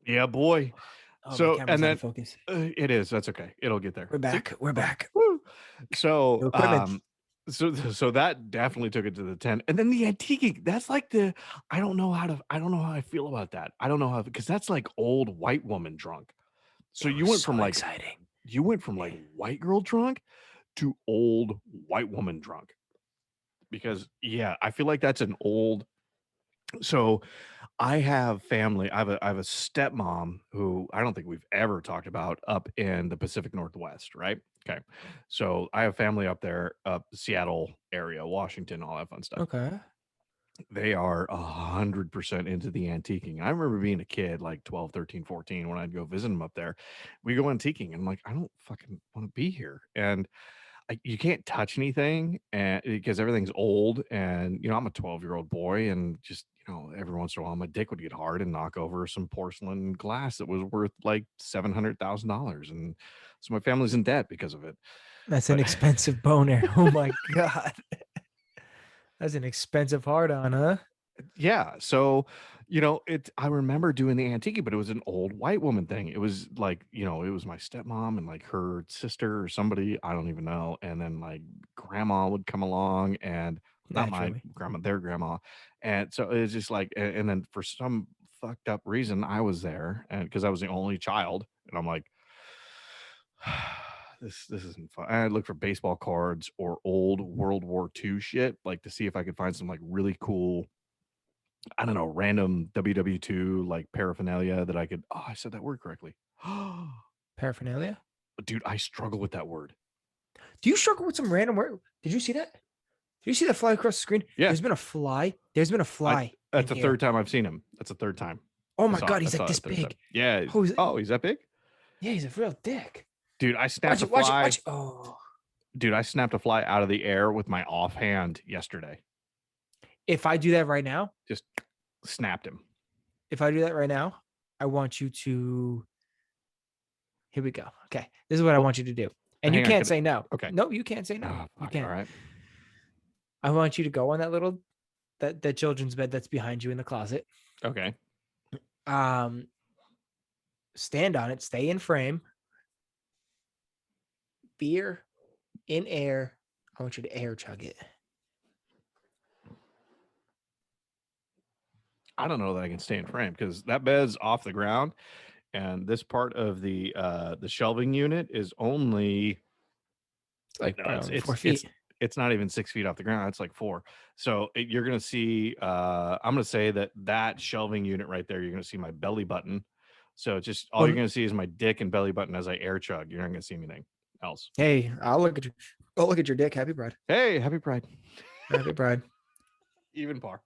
Yeah, boy. Oh, so and then focus. It is. That's okay. It'll get there. We're back. We're back. Woo. So equipment. So that definitely took it to the 10. And then the antiquing, that's like I don't know how I feel about that. I don't know how, because that's like old white woman drunk. So you went from like exciting. You went from like white girl drunk to old white woman drunk. Because yeah, I feel like that's an old. So I have family. I have a stepmom who I don't think we've ever talked about up in the Pacific Northwest, right? Okay. So I have family up there, up Seattle area, Washington, all that fun stuff. Okay. They are 100% into the antiquing. I remember being a kid, like 12, 13, 14, when I'd go visit them up there. We go antiquing, and I'm like, I don't fucking want to be here. And you can't touch anything, and because everything's old, and I'm a 12-year-old boy, and just every once in a while my dick would get hard and knock over some porcelain glass that was worth like $700,000, and so my family's in debt because of it. That's an expensive boner. Oh my god. That's an expensive hard-on, huh? Yeah, so I remember doing the antique, but it was an old white woman thing. It was like, it was my stepmom and like her sister or somebody, I don't even know. And then like grandma would come along, and not my grandma, their grandma. And so it was just like, and then for some fucked up reason, I was there, and because I was the only child, and I'm like, this isn't fun. I looked for baseball cards or old World War II shit, like to see if I could find some like really cool, I don't know, random WW2 like paraphernalia that I could. Oh, I said that word correctly. Paraphernalia? Dude, I struggle with that word. Do you struggle with some random word? Did you see that? Did you see that fly across the screen? Yeah. There's been a fly. That's the third time I've seen him. That's the third time. Oh I my saw God, I he's like saw this it Thursday. big. Yeah. Oh, He's that big? yeah, he's a real dick. Dude, I snapped a Watch it, fly. watch it. Oh, Dude, I snapped a fly out of the air with my offhand yesterday. if I do that right now, Just snapped him. I want you to. Here we go. Okay, this is what I want you to do, and you Hang on, can't say no. okay. No, you can't say no. Oh, You fuck. can't. All right. I want you to go on that children's bed that's behind you in the closet. Okay. Stand on it. Stay in frame. Beer in air. I want you to air chug it. I don't know that I can stay in frame because that bed's off the ground, and this part of the shelving unit is only Like no, probably 4 feet. it's not even 6 feet off the ground. It's like 4. So you're gonna see. I'm gonna say that shelving unit right there. You're gonna see my belly button. So just all you're gonna see is my dick and belly button as I air chug. You're not gonna see anything else. Hey, I'll look at you. I'll look at your dick. Happy Pride. Hey, happy Pride. Happy Pride. Even par.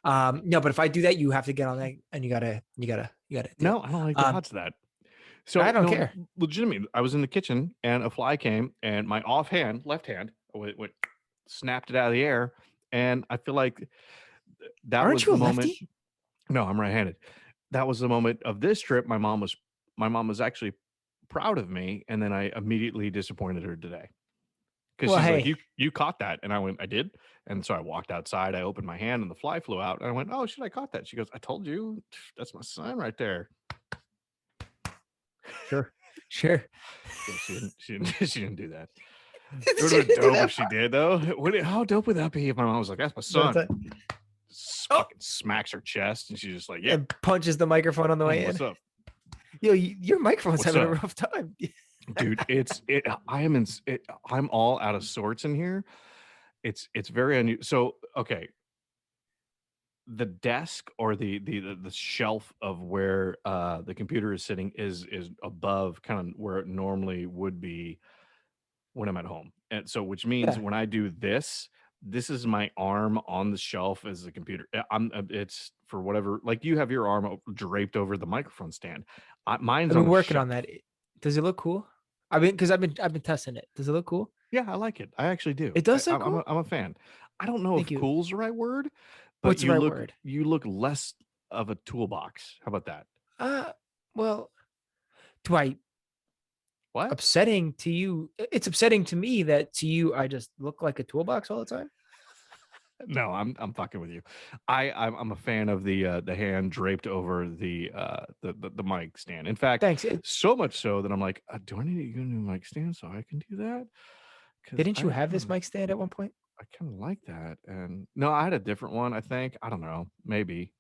No, but if I do that, you have to get on that, and you gotta. No, I don't like the odds of that. So I don't care. Legitimately, I was in the kitchen and a fly came and my offhand, left hand, went snapped it out of the air, and I feel like that Aren't was you the a moment. lefty? No, I'm right-handed. That was the moment of this trip. My mom was actually proud of me, and then I immediately disappointed her today because Well, she's like, hey. "You caught that," and I went, "I did." And so I walked outside. I opened my hand, and the fly flew out. And I went, "Oh shit, I caught that." She goes, "I told you, that's my son right there." Sure. Yeah, she didn't do that. It would She have didn't been do dope that if she did, though. How dope would that be if my mom was like, "That's my son," fucking smacks her chest, and she's just like, "Yeah, and punches the microphone on the way what's in. up, Yo, your microphone's What's having a up? rough time. dude?" I'm all out of sorts in here. It's very unusual. So okay, the desk or the shelf of where the computer is sitting is above kind of where it normally would be when I'm at home. And so which means Yeah. when I do this, this is my arm on the shelf as the computer. It's for whatever, like you have your arm draped over the microphone stand. Mine's I've on been the working shelf. on that. Does it look cool? I've been testing it. Does it look cool? Yeah, I like it. I actually do. It does look I'm cool. I'm a fan. I don't know Thank if you. cool's the right word, but What's the right word? you look less of a toolbox. How about that? Well, do I What? upsetting to you? It's upsetting to me that to you I just look like a toolbox all the time. No, I'm fucking with you. I'm a fan of the hand draped over the mic stand. In fact, Thanks. so much so that I'm like, do I need to get a new mic stand so I can do that? Because Didn't you have this mic stand at one point? I kind of like that. And no, I had a different one. I think I don't know, maybe.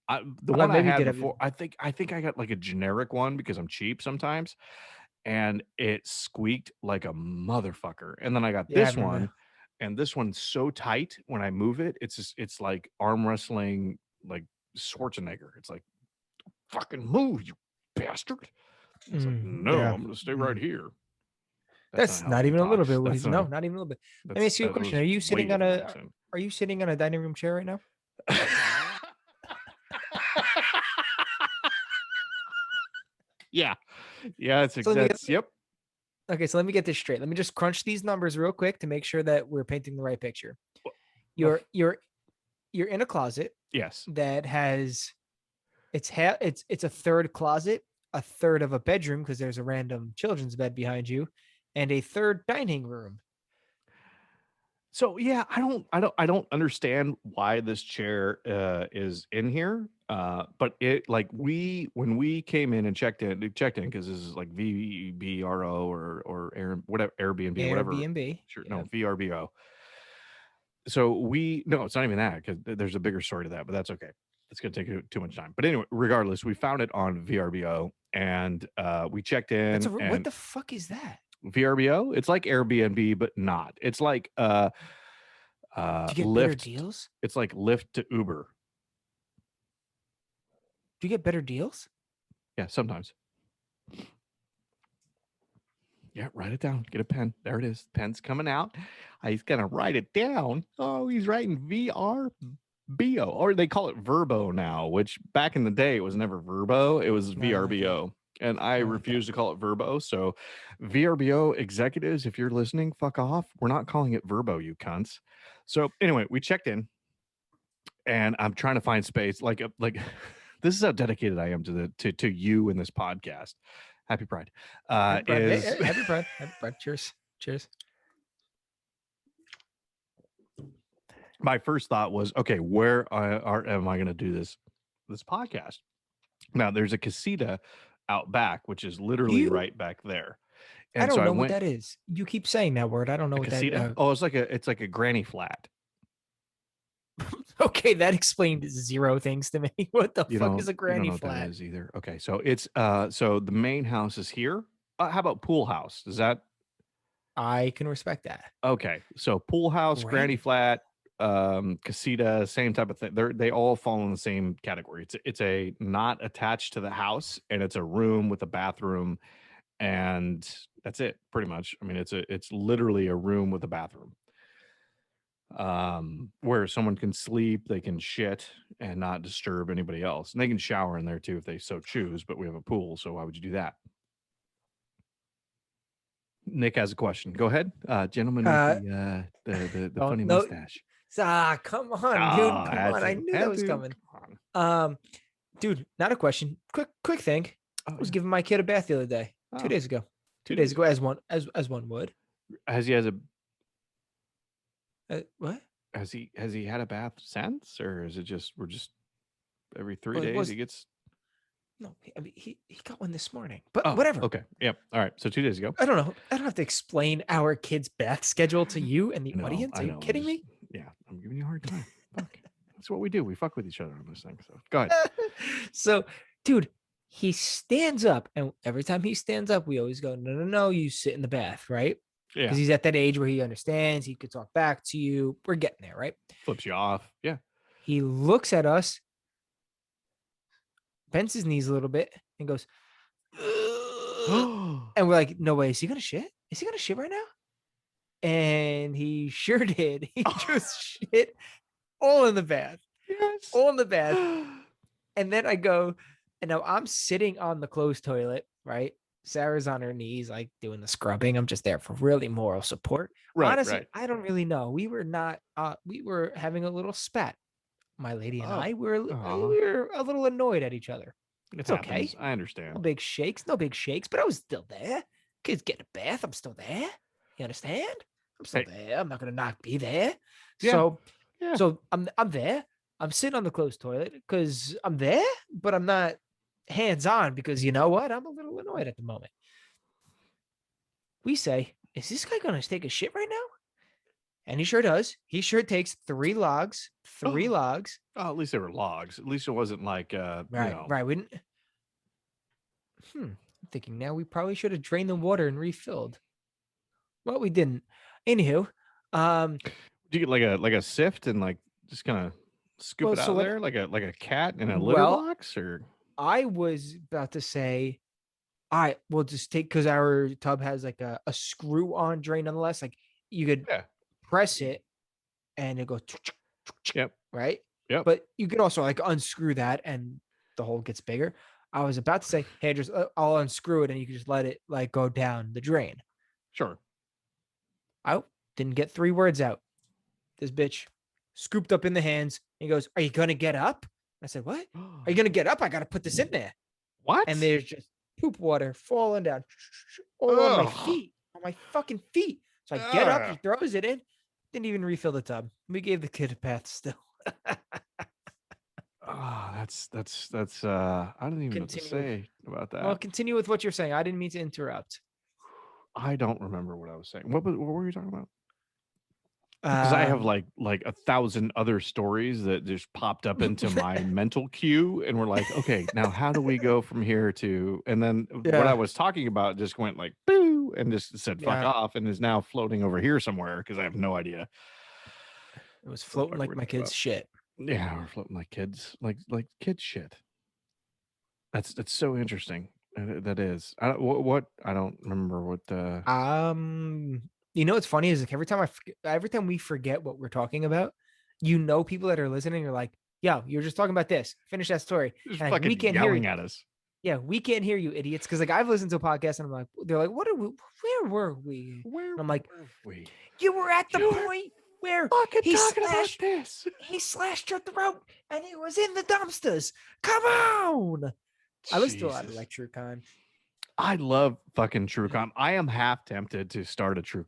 The one I Maybe you had did have. before, I think I got like a generic one because I'm cheap sometimes, and it squeaked like a motherfucker. And then I got Yeah, I this remember. one, and this one's so tight when I move it, it's like arm wrestling, like Schwarzenegger. It's like, fucking move, you bastard. It's like, no, Yeah. I'm gonna stay right here. That's how not he even a little talks. bit. No, not even a little bit. Let me ask you a That question. was Are you way sitting on different a accent. Are you sitting on a dining room chair right now? Yeah. Yeah, it's So let me that's yep. Okay, so let me get this straight. Let me just crunch these numbers real quick to make sure that we're painting the right picture. You're in a closet Yes. that has it's a third closet, a third of a bedroom because there's a random children's bed behind you, and a third dining room. So yeah, I don't understand why this chair is in here. But it like when we came in and checked in because this is like VBRO or Air, whatever Airbnb or whatever. Airbnb. Sure, Yeah. no VRBO. So no, it's not even that because there's a bigger story to that, but that's okay. It's gonna take too much time. But anyway, regardless, we found it on VRBO and we checked in. What the fuck is that? VRBO? It's like Airbnb, but not. It's like Do you get better Lyft. deals? It's like Lyft to Uber. Do you get better deals? Yeah, sometimes. Yeah, write it down. Get a pen. There it is. Pen's coming out. He's gonna write it down. Oh, he's writing VR. BO, or they call it Verbo now, which back in the day it was never Verbo, it was I don't like that. VRBO. And I I don't like that. refuse to call it Verbo. So, VRBO executives, if you're listening, fuck off. We're not calling it Verbo, you cunts. So, anyway, we checked in and I'm trying to find space. Like this is how dedicated I am to you in this podcast. Happy Pride. Happy Pride. Hey, Is hey, happy Pride. Happy Pride. Cheers. Cheers. my first thought was, okay, where am I going to do this podcast? Now, there's a casita out back, which is literally right back there. I And so don't I know what went that is. You keep saying that word. I don't know a what casita. that. Oh, it's like a granny flat. Okay, that explained zero things to me. What the You fuck don't is a you don't granny know what that flat? is either. Okay, so it's so the main house is here. How about pool house? Is that I can respect that. okay? So pool house, granny Granny. flat, casita, same type of thing. They all fall in the same category. It's a not attached to the house, and it's a room with a bathroom, and that's it pretty much. I mean, it's literally a room with a bathroom, where someone can sleep, they can shit and not disturb anybody else, and they can shower in there too if they so choose, but we have a pool, so why would you do that? Nick has a question. Go ahead, gentleman with the Oh funny no. mustache. Come on, dude. Come Had on. I to, knew that had was to. coming. Come on. Dude, not a question. Quick thing. Oh, I was yeah. giving my kid a bath the other day. 2 Oh, days ago. 2 2 days days ago, as one would. Has What? he had a bath since, or is it just we're just every 3 Well, it days was he gets? no. I mean, he got one this morning, but Oh, whatever. okay, yep. All right, so 2 days ago. I don't know. I don't have to explain our kid's bath schedule to you and the audience. I Are you know. kidding me? Yeah, I'm giving you a hard time. Fuck. That's what we do. We fuck with each other on this thing. So go ahead. So, dude, he stands up, and every time he stands up, we always go, no, you sit in the bath, right? Yeah. Because he's at that age where he understands, he could talk back to you. We're getting there, right? Flips you off. Yeah. He looks at us, bends his knees a little bit, and goes, and we're like, no way, is he gonna shit? Is he gonna shit right now? And he sure did. He just shit all in the bath. Yes. All in the bath. And then I go, and now I'm sitting on the closed toilet, right? Sarah's on her knees, like doing the scrubbing. I'm just there for really moral support. Right, Honestly, right. I don't really know. We were not, we were having a little spat. My lady and I were a little annoyed at each other. It It's okay. happens. I understand. No big shakes, but I was still there. Kids get a bath. I'm still there. You understand? I'm still there. I'm not gonna not be there. Yeah. So I'm there. I'm sitting on the closed toilet because I'm there, but I'm not hands on because you know what? I'm a little annoyed at the moment. We say, is this guy gonna take a shit right now? And he sure does. He sure takes 3 logs. 3 logs. Oh, at least they were logs. At least it wasn't like Right. We didn't. I'm thinking now we probably should have drained the water and refilled. Well, we didn't. Anywho, do you get like a sift and like just kind of scoop it out of there like a cat in a litter box? Or I was about to say, all right, we'll just take, because our tub has like a screw on drain nonetheless. Like you could press it and it goes right. Yep. But you could also like unscrew that and the hole gets bigger. I was about to say, hey, just I'll unscrew it and you can just let it like go down the drain. Sure. I didn't get 3 words out. This bitch scooped up in the hands. He goes, are you going to get up? I said, what? Are you going to get up? I got to put this in there. What? And there's just poop water falling down all on my feet, on my fucking feet. So I get up, he throws it in, didn't even refill the tub. We gave the kid a bath still. That's I don't even know what to say about that. Well, continue with what you're saying. I didn't mean to interrupt. I don't remember what I was saying. What were you talking about? Because I have like 1,000 other stories that just popped up into my mental queue, and we're like, okay, now how do we go from here to? And then what I was talking about just went like boo, and just said fuck off, and is now floating over here somewhere because I have no idea. It was floating like my kid's shit. Yeah, we're floating like kids, like kid shit. That's so interesting. That is. I don't remember what. You know what's funny is like every time we forget what we're talking about, you know, people that are listening are like, yo, you're just talking about this. Finish that story. Just And like, we fucking can't hear yelling you. at us. Yeah, we can't hear you, idiots. Because like I've listened to a podcast and I'm like, they're like, what are we? Where were we? Where And I'm like, were we? you were at the You were point where fucking he talking about slashed this. he slashed your throat and he was in the dumpsters. Come on. I listen to a lot of Jesus. like true crime. I love fucking true crime. I am half tempted to start a true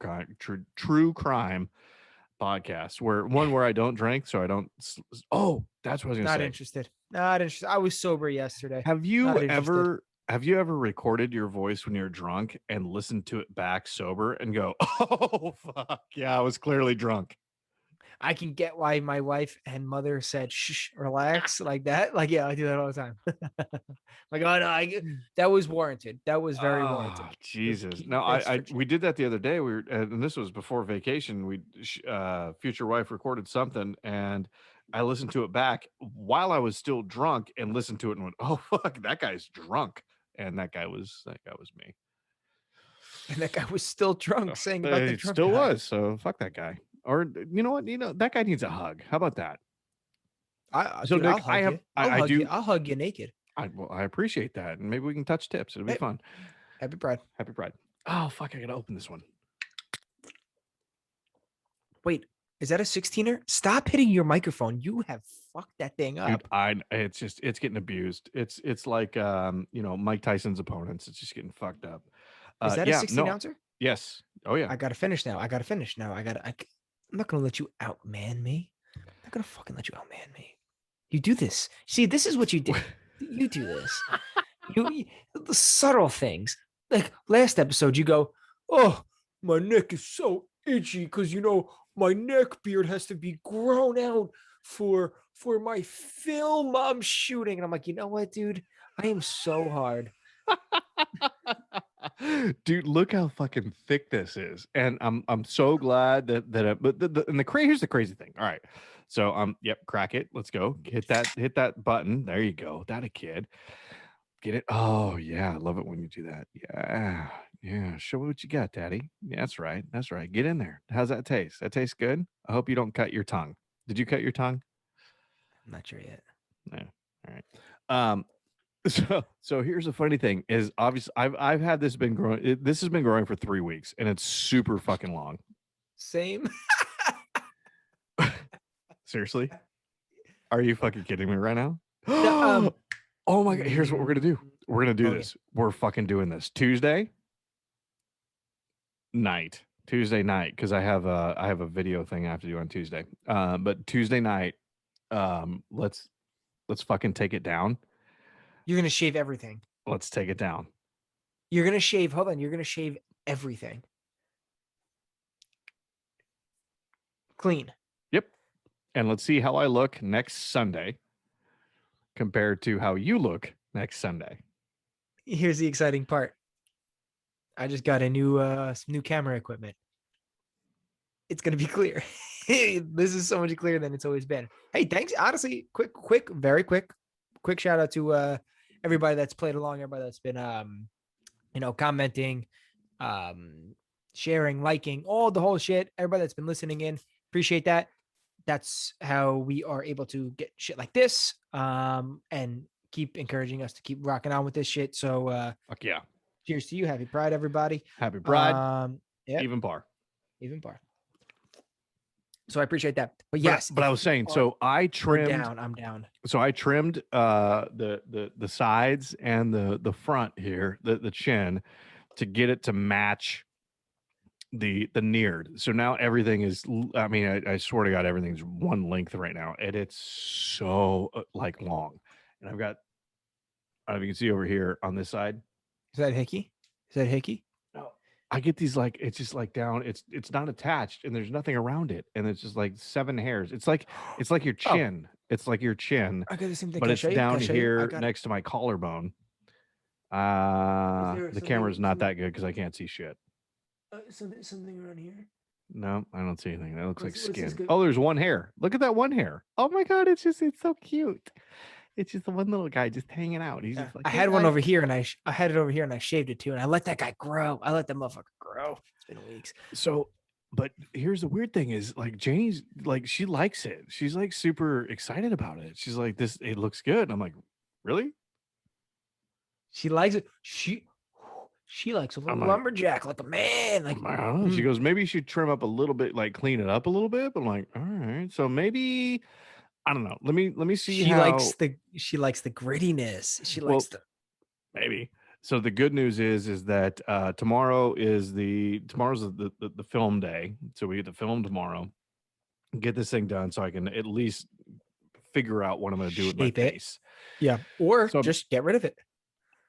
crime podcast where I don't drink, so I don't. Oh, that's what I was gonna Not say. interested. Not interested. I was sober yesterday. Have Not you interested. ever recorded your voice when you're drunk and listened to it back sober and go, oh fuck yeah, I was clearly drunk. I can get why my wife and mother said, shh, relax, like that. Like, yeah, I do that all the time. Like, oh no, that was warranted. That was very warranted. Oh, Jesus. Keep No, this I for we did that the other day. We were, and this was before vacation. Future wife recorded something, and I listened to it back while I was still drunk, and listened to it and went, "Oh fuck, that guy's drunk," and that guy was me. And that guy was still drunk saying about the It drunk still guy. was. So fuck that guy. Or you know what? That guy needs a hug. How about that? So Dude, Nick, I'll hug you. I You. do. I'll hug you naked. I appreciate that, and maybe we can touch tips. It'll be Hey, fun. happy Pride. Happy Pride. Oh fuck! I gotta open this one. Wait, is that a 16er? Stop hitting your microphone. You have fucked that thing up. Dude, it's getting abused. It's like Mike Tyson's opponents. It's just getting fucked up. Is that a 16 no. ouncer? Yes. Oh yeah. I gotta finish now. I'm not gonna let you outman me. I'm not gonna fucking let you outman me. You do this. See, this is what you do. You do this. The subtle things. Like last episode, you go, "Oh, my neck is so itchy because my neck beard has to be grown out for my film I'm shooting." And I'm like, you know what, dude? I am so hard. Dude, look how fucking thick this is, and I'm so glad here's the crazy thing. All right, so yep, crack it. Let's go. Hit that button. There you go. That a kid. Get it. Oh yeah, I love it when you do that. Yeah. Show me what you got, Daddy. Yeah, that's right. Get in there. How's that taste? That tastes good. I hope you don't cut your tongue. Did you cut your tongue? I'm not sure yet. No. All right. So here's the funny thing is obviously I've had this been growing. This has been growing for 3 weeks and it's super fucking long. Same. Seriously? Are you fucking kidding me right now? No, oh my God. Here's what we're going to do. We're going to do this. Yeah. We're fucking doing this Tuesday night. Cause I have a video thing I have to do on Tuesday. But Tuesday night, let's fucking take it down. You're gonna shave everything. Let's take it down. You're gonna shave. Hold on. You're gonna shave everything. Clean. Yep. And let's see how I look next Sunday compared to how you look next Sunday. Here's the exciting part. I just got a new some new camera equipment. It's gonna be clear. This is so much clearer than it's always been. Hey, thanks. Honestly, very quick shout out to everybody that's played along, everybody that's been commenting, sharing, liking, all the whole shit. Everybody that's been listening in. Appreciate that. That's how we are able to get shit like this. And keep encouraging us to keep rocking on with this shit. So fuck yeah. Cheers to you. Happy Pride, everybody. Happy Pride. Yeah. Even bar. So I appreciate that. But yes, but I was saying, so I trimmed down. I'm down. So I trimmed the sides and the front here, the chin, to get it to match the neared. So now everything is, I mean, I swear to God, everything's one length right now, and it's so like long. And I've got, I don't know if you can see over here on this side. Is that hickey? No, I get these like, it's just like down. It's not attached, and there's nothing around it, and it's just like 7 hairs. It's like your chin. Oh. It's like your chin. I got the same thing. But it's down here next to my collarbone. The camera's not that good because I can't see shit. Something around here? No, I don't see anything. That looks like skin. Oh, there's one hair. Look at that one hair. Oh my God, it's so cute. It's just the one little guy just hanging out. He's just like, I had one over here, and I had it over here, and I shaved it too, and I let that guy grow. I let that motherfucker grow. It's been weeks. So But here's the weird thing is like Janie's like she likes it. She's like super excited about it. She's like, this it looks good. And I'm like, really? She likes it. She likes a I'm little like, lumberjack, like a man. Like I don't know. She goes, maybe you should trim up a little bit, like clean it up a little bit. But I'm like, all right. So maybe I don't know. Let me see she likes how the grittiness. She likes well the maybe. So the good news is that tomorrow's the film day. So we get to film tomorrow, get this thing done so I can at least figure out what I'm going to do with my shape it. face. Yeah. Or So just get rid of it.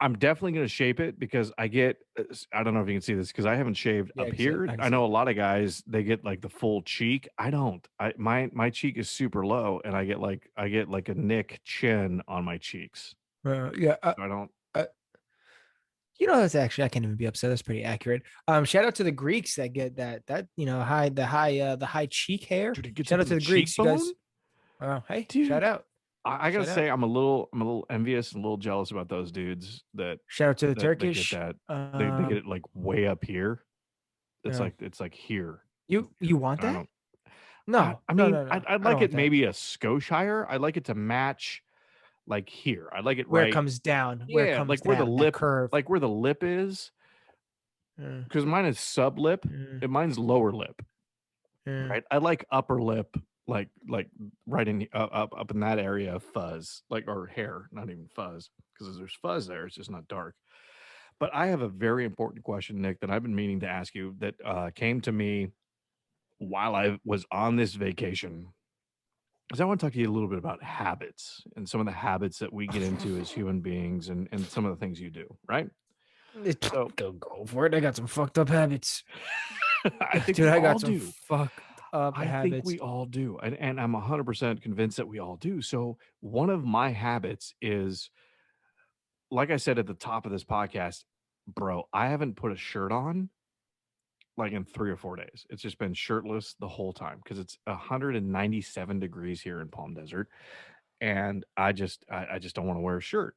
I'm definitely going to shape it because I don't know if you can see this because I haven't shaved Yeah, up here. I can I see know a it. lot of guys, they get like the full cheek. I don't. My cheek is super low and I get like a Nick chin on my cheeks. Yeah. So I don't. Uh, that's actually, I can't even be upset. That's pretty accurate. Shout out to the Greeks that get that the high cheek hair. Dude, it gets Shout up out to to the the Greeks. You cheekbone? guys, hey, shout Dude, out. I gotta Shout out. say, I'm a little envious and a little jealous about those dudes Shout out to the that get Turkish. that. They get it like way up here. Yeah. It's like here. You want I that? don't. No, I no, mean, no, no. I'd I don't like want it that. maybe a skosh higher. I'd like it to match like here. I like it Where it right. comes down, Yeah, like where the that lip, curve. like where the lip is, Mm, because mine is sub lip mm, and mine's lower lip. mm. Right. I like upper lip, like right in up in that area of fuzz, like or hair, not even fuzz, because there's fuzz there. It's just not dark. But I have a very important question, Nick, that I've been meaning to ask you that came to me while I was on this vacation. Because I want to talk to you a little bit about habits and some of the habits that we get into as human beings and some of the things you do, right? So Go for it. I got some fucked up habits. I think Dude, we I all got some do. fucked up I think habits. we all do. And I'm 100% convinced that we all do. So one of my habits is, like I said at the top of this podcast, bro, I haven't put a shirt on like in 3 or 4 days. It's just been shirtless the whole time because it's 197 degrees here in Palm Desert, and I just don't want to wear a shirt.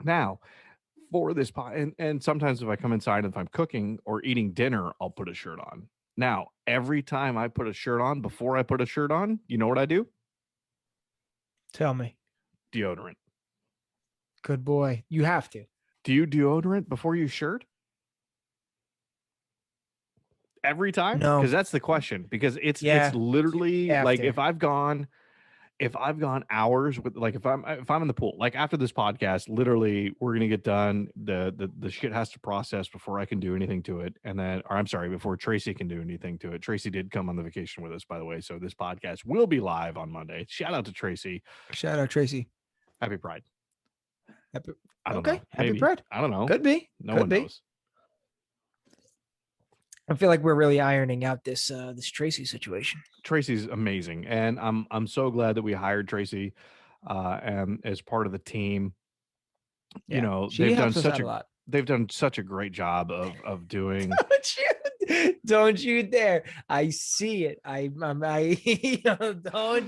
Now, for this and sometimes if I come inside and if I'm cooking or eating dinner, I'll put a shirt on. Now, every time I put a shirt on, before I put a shirt on, you know what I do? Tell me. Deodorant. Good boy. You have to. Do you deodorant before you shirt? Every time? No. Because that's the question. Because it's Yeah. literally like After. if I've gone hours with like if I'm in the pool, like after this podcast, literally we're gonna get done. The shit has to process before I can do anything to it. And then or I'm sorry, before Tracy can do anything to it. Tracy did come on the vacation with us, by the way. So this podcast will be live on Monday. Shout out to Tracy. Shout out Tracy. Happy Pride. Happy, I don't okay. know. Happy Maybe. Pride. I don't know. Could be. No Could one be. knows. I feel like we're really ironing out this Tracy situation. Tracy's amazing, and I'm so glad that we hired Tracy, and as part of the team. You Yeah. know, She helps us out a lot. they've done such a great job of doing. Don't you dare. I see it. Don't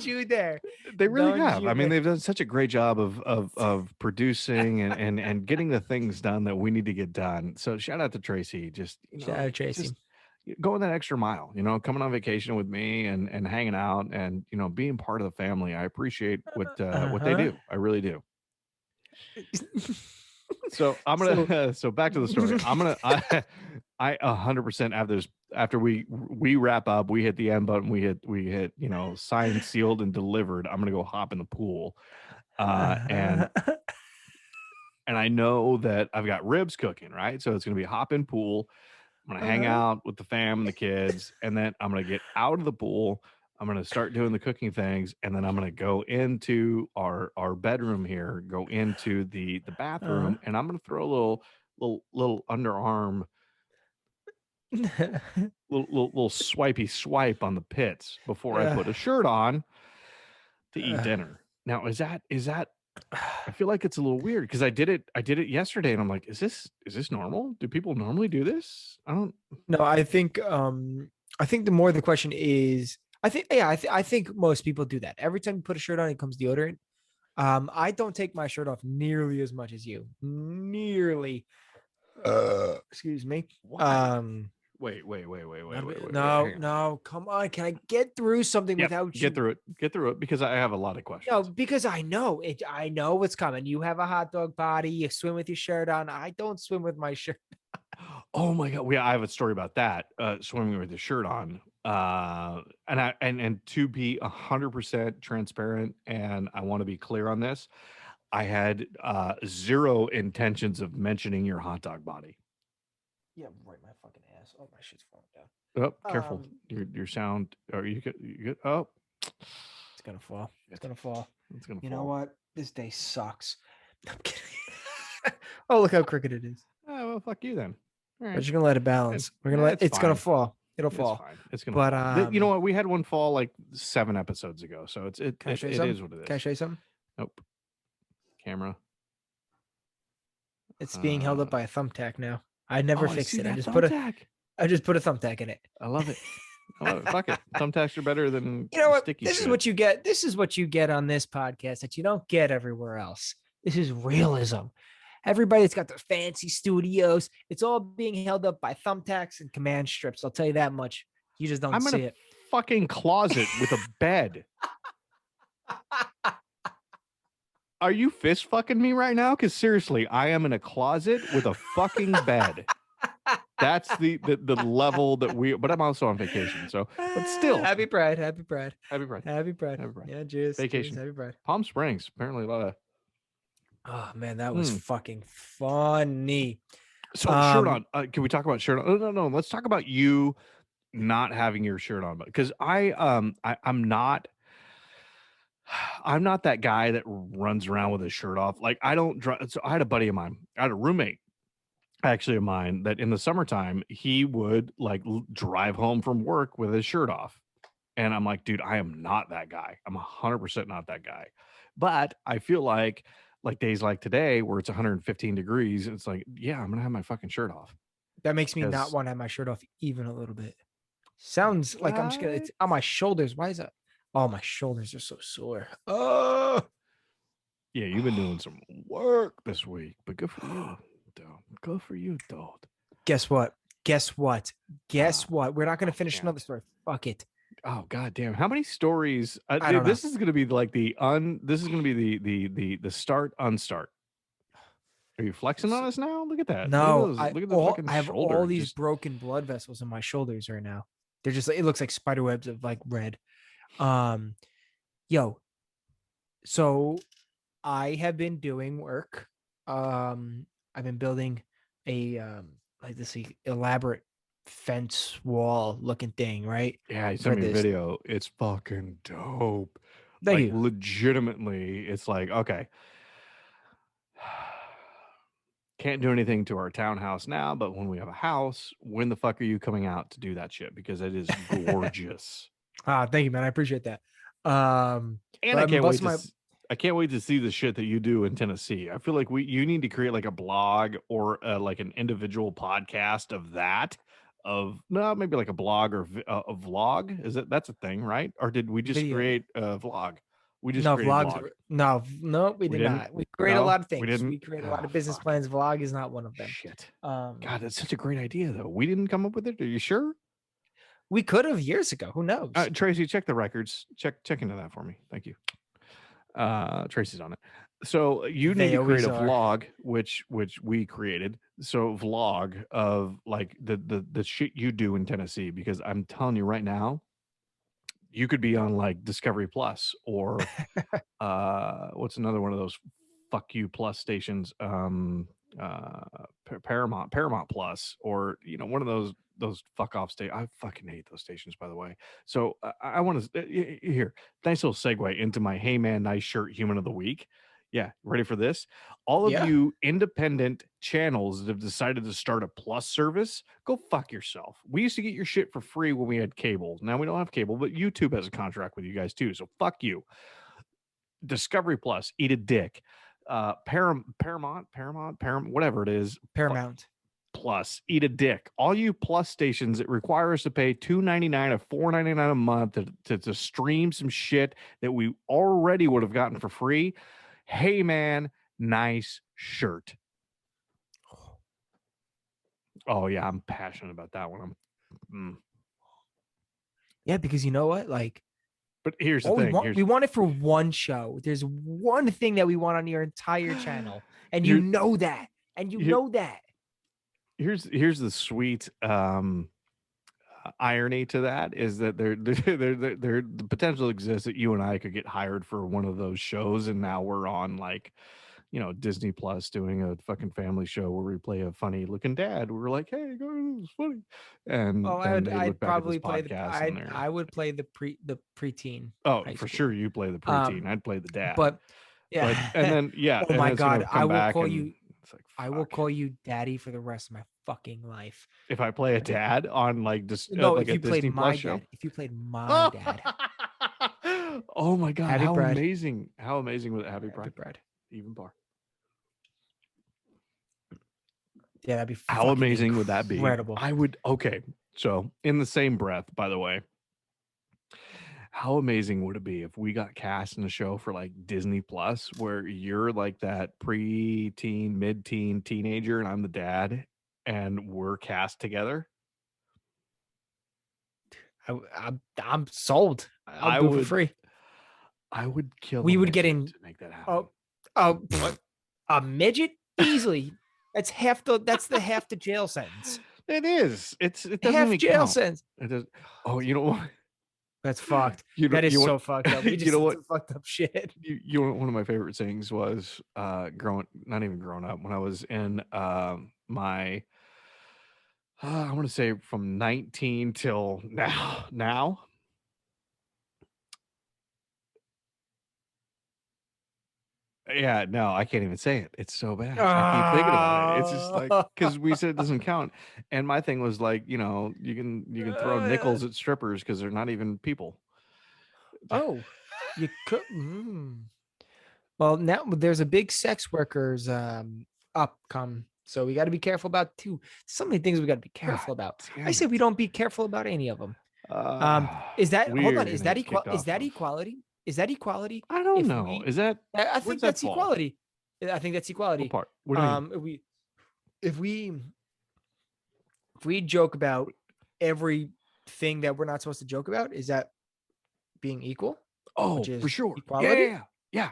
you dare. They really Don't have. you I mean, dare. they've done such a great job of producing and getting the things done that we need to get done. So shout out to Tracy. Just Shout out Tracy. just going that extra mile. Coming on vacation with me and hanging out and being part of the family. I appreciate what they Uh-huh. do. I really do. So I'm gonna so back to the story. I 100% after we wrap up, we hit the end button, we hit signed, sealed, and delivered. I'm gonna go hop in the pool, and I know that I've got ribs cooking, right? So it's gonna be a hop in pool. I'm gonna hang out with the fam and the kids, and then I'm gonna get out of the pool. I'm gonna start doing the cooking things, and then I'm gonna go into our bedroom here, go into the bathroom, and I'm gonna throw a little underarm, little swipey swipe on the pits before I put a shirt on to eat dinner. Now, is that? I feel like it's a little weird because I did it yesterday, and I'm like, is this normal? Do people normally do this? I don't. No, I think the more the question is, I think most people do that. Every time you put a shirt on, it comes deodorant. I don't take my shirt off nearly as much as you. Nearly. Excuse me. Why? Wait. No, Hang on. no, come on. Can I get through something Yep, without get through it. Get through it because I have a lot of questions. No, because I know it. I know what's coming. You have a hot dog body. You swim with your shirt on. I don't swim with my shirt. Oh my god, I have a story about that. Swimming with the shirt on. And to be 100% transparent, and I want to be clear on this, I had zero intentions of mentioning your hot dog body. Yeah, right. My fucking ass. Oh, my shit's falling down. Oh, careful. Your sound. Or you could. Oh, it's gonna fall. It's gonna fall. It's gonna. You fall. know what? This day sucks. I'm kidding. Oh, look how crooked it is. Oh well, fuck you then. All right. We're just gonna let it balance. We're gonna let it's gonna fall. It'll fall. It's fine. It's gonna but fall. You know what? We had one fall like 7 episodes ago, so it is what it is. Can I show you something? Nope. Camera. It's being held up by a thumbtack now. I never fixed it. I just put a thumbtack in it. I love it. Fuck it. Thumbtacks are better than you know what? sticky This shit. is what you get. This is what you get on this podcast that you don't get everywhere else. This is realism. Everybody's got their fancy studios. It's all being held up by thumbtacks and command strips. I'll tell you that much. You just don't see it. Fucking closet with a bed. Are you fist fucking me right now? Because seriously, I am in a closet with a fucking bed. That's the level that but I'm also on vacation, so but still. Happy Pride. Yeah, cheers. Vacation. Cheers, happy Pride. Palm Springs. Apparently a lot of. Oh man, that was fucking funny. So shirt on. Can we talk about shirt on? No. Let's talk about you not having your shirt on, because I'm not that guy that runs around with his shirt off. Like I don't drive. So I had a buddy of mine. I had a roommate actually of mine that in the summertime he would like drive home from work with his shirt off, and I'm like, dude, I am not that guy. I'm 100% not that guy. But I feel like days like today where it's 115 degrees, it's like, yeah, I'm gonna have my fucking shirt off. That makes me not want to have my shirt off even a little bit. Sounds like I'm just gonna. It's on my shoulders. Why is that? Oh, my shoulders are so sore. Oh, yeah, you've been doing some work this week, but good for you. Good for you, dude. Guess what? We're not going to finish another story. Fuck it. Oh god damn! How many stories? Dude, this is going to be like This is going to be the start unstart. Are you flexing on us now? Look at that. No, look at the fucking I have shoulder. all these broken blood vessels in my shoulders right now. They're just it looks like spider webs of like red. Yo. So I have been doing work. I've been building a like this elaborate fence wall looking thing, right? Yeah, you sent me a video. It's fucking dope. Thank you. Legitimately, it's like, okay, can't do anything to our townhouse now, but when we have a house, when the fuck are you coming out to do that shit? Because it is gorgeous. Thank you, man. I appreciate that. And I can't wait to see the shit that you do in Tennessee. I feel like you need to create like a blog or like an individual podcast of that. Maybe like a blog or a vlog. That's a thing, right? Or did we just create a vlog? We just created vlog. No, we did not. We create a lot of things. We create a lot of business plans. Vlog is not one of them. Shit. God, that's such a great idea, though. We didn't come up with it. Are you sure? We could have years ago. Who knows? Tracy, check the records. Check into that for me. Thank you. Tracy's on it. So you need to create a vlog, which we created. So vlog of like the shit you do in Tennessee, because I'm telling you right now, you could be on like Discovery Plus or what's another one of those fuck you plus stations, Paramount Plus, or one of those fuck off stations. I fucking hate those stations, by the way. So I want to here, nice little segue into my Hey Man Nice Shirt Human of the Week. Yeah, ready for this? All of you independent channels that have decided to start a plus service, go fuck yourself. We used to get your shit for free when we had cable. Now we don't have cable, but YouTube has a contract with you guys too. So fuck you. Discovery Plus, eat a dick. Paramount, whatever it is. Paramount Plus, eat a dick. All you plus stations that require us to pay $2.99 or $4.99 a month to stream some shit that we already would have gotten for free. Hey man, nice shirt. Oh yeah, I'm passionate about that one. I'm Yeah, because you know what? Like, But here's the all thing. we want it for one show. There's one thing that we want on your entire channel, and you Here- know that, and you know that. Here's the sweet irony to that is that there the potential exists that you and I could get hired for one of those shows, and now we're on like, you know, Disney Plus doing a fucking family show where we play a funny looking dad. We're like, hey, this is funny, and Oh, then they look I'd back at this probably play podcast and they're I would play the preteen. oh, High for school. sure you play the preteen. I'd play the dad, But yeah. but and then yeah, Oh and my then it's gonna God, I come will back call and you. it's like, I will fuck. call you daddy for the rest of my fucking life. If I play a dad on like just No, like if a you played Disney my Plus show. dad, if you played my dad, Oh my God, Happy how Brad. amazing! How amazing with Happy Happy Brad? Brad. Even bar. Yeah, that'd be How amazing would that be? Incredible. I would. Okay, so in the same breath, by the way, how amazing would it be if we got cast in a show for like Disney Plus where you're like that pre-teen, mid-teen teenager and I'm the dad and we're cast together? I'm sold. I'll do it for free. I would kill. We would get in to make that happen. A midget easily. That's half the jail sentence. It is. It doesn't half even jail count. sentence. It does. Oh, you know what? That's fucked. That is so fucked up. We just you know what? Fucked up shit. You know, one of my favorite things was not even growing up, when I was in my I want to say from 19 till now. Yeah, no, I can't even say it. It's so bad. I keep thinking about it. It's just like, because we said it doesn't count. And my thing was like, you know, you can throw nickels at strippers because they're not even people. Oh, you could. Well, now there's a big sex workers upcome, so we got to be careful about too. So many things we got to be careful about. I say we don't be careful about any of them. Is that hold on? Is that equality? Is that equality? I don't know. Is that? I think that's equality. I think that's equality. What part? What do you mean? If we joke about everything that we're not supposed to joke about, is that being equal? Oh, for sure. Equality? Yeah.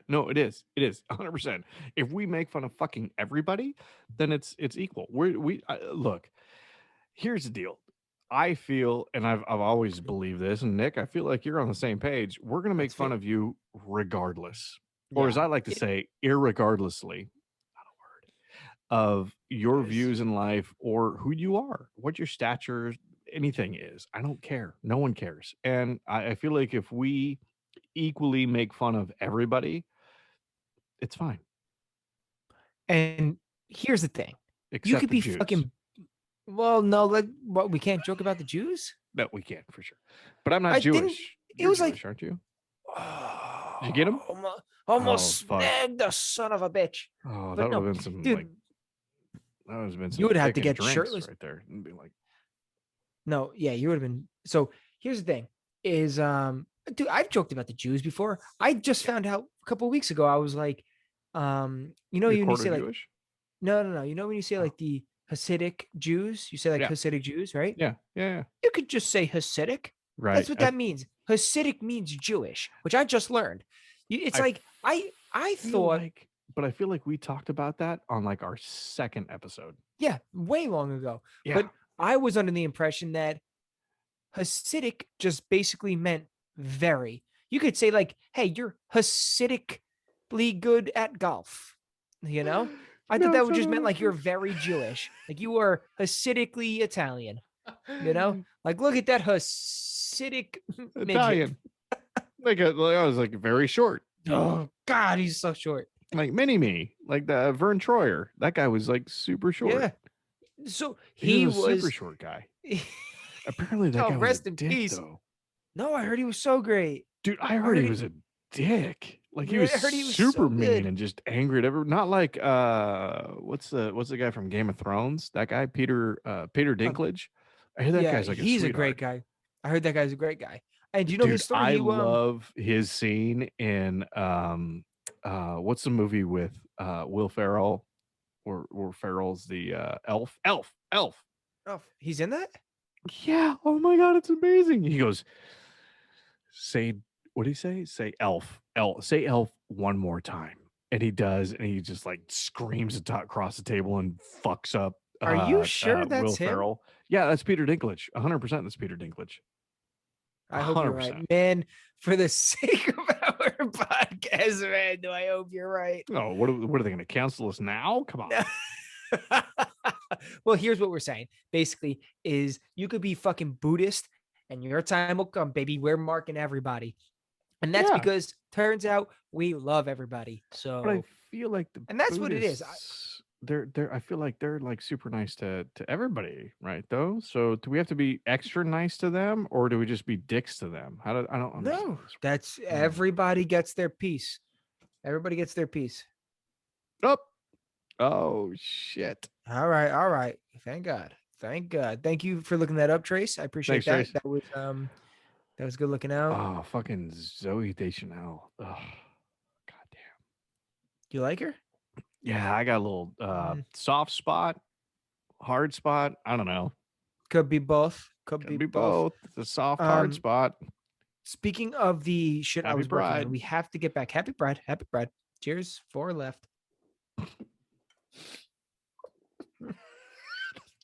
No, it is. It is 100%. If we make fun of fucking everybody, then it's equal. Look. Here's the deal. I feel, and I've always believed this, and Nick, I feel like you're on the same page. We're gonna make fun of you regardless, or as I like to say, irregardlessly, not a word, of your views in life or who you are, what your stature, anything is. I don't care. No one cares. And I feel like if we equally make fun of everybody, it's fine. And here's the thing. Except you could be Jews. Fucking. Well, no, we can't joke about the Jews? No, we can't for sure. But I'm not Jewish. You're Jewish, like, aren't you? Did you get him? Almost snagged the son of a bitch. Oh, that would have been some, dude, that would have been some. You would have to get shirtless right there and be like, no, yeah, you would have been. So here's the thing: is dude, I've joked about the Jews before. I just found out a couple of weeks ago. I was like, you know, you say like, Jewish? No. You know when you say like the Hasidic Jews, you say like Hasidic Jews, right? Yeah. You could just say Hasidic. Right. That's what that means. Hasidic means Jewish, which I just learned. It's like I thought, but I feel like we talked about that on like our second episode. Yeah, way long ago. Yeah. But I was under the impression that Hasidic just basically meant very. You could say like, hey, you're Hasidically good at golf. You know? I thought that just meant like you're very Jewish. Like you are Hasidically Italian. You know? Like look at that Hasidic Italian. Like I was like very short. Oh God, he's so short. Like mini-me. Like the Vern Troyer. That guy was like super short. Yeah. So he was a super short guy. Apparently that guy was rest a in dick, peace. though. No, I heard he was so great. Dude, I heard he was a dick. Like he was super so mean and just angry at everyone. Not like what's the guy from Game of Thrones? That guy, Peter Dinklage. I hear that guy's like he's a great guy. I heard that guy's a great guy. And do you know his story? I love his scene in what's the movie with Will Ferrell, or Ferrell's the elf. Oh, he's in that? Yeah. Oh my God, it's amazing. He goes, say, what did he say? Say elf. Say elf one more time. And he does, and he just like screams across the table and fucks up Are you sure Will that's him? Ferrell. Yeah, that's Peter Dinklage. 100% that's Peter Dinklage. I hope you're right, 100%. man. For the sake of our podcast, man, do I hope you're right? Oh, what are they going to cancel us now? Come on. Well, here's what we're saying. Basically, is you could be fucking Buddhist, and your time will come, baby. We're marking everybody, and that's Yeah. because turns out we love everybody. But I So, feel like the and that's what it is. Buddhists, they're I feel like they're like super nice to everybody, right? Though, so do we have to be extra nice to them, or do we just be dicks to them? I don't understand No, this. that's everybody gets their piece. Everybody gets their piece. Oh shit! All right, all right. Thank God. Thank God. Thank you for looking that up, Trace. I appreciate Thanks, that. Trace. That was good looking out. Oh, fucking Zoe Deschanel. Oh, goddamn. Do you like her? Yeah, I got a little soft spot, hard spot. I don't know. Could be both. Could Could be be both. both. It's a soft, hard spot. Speaking of the shit I Happy was working Pride. on, we have to get back. Happy Pride. Happy Pride. Cheers. 4 left.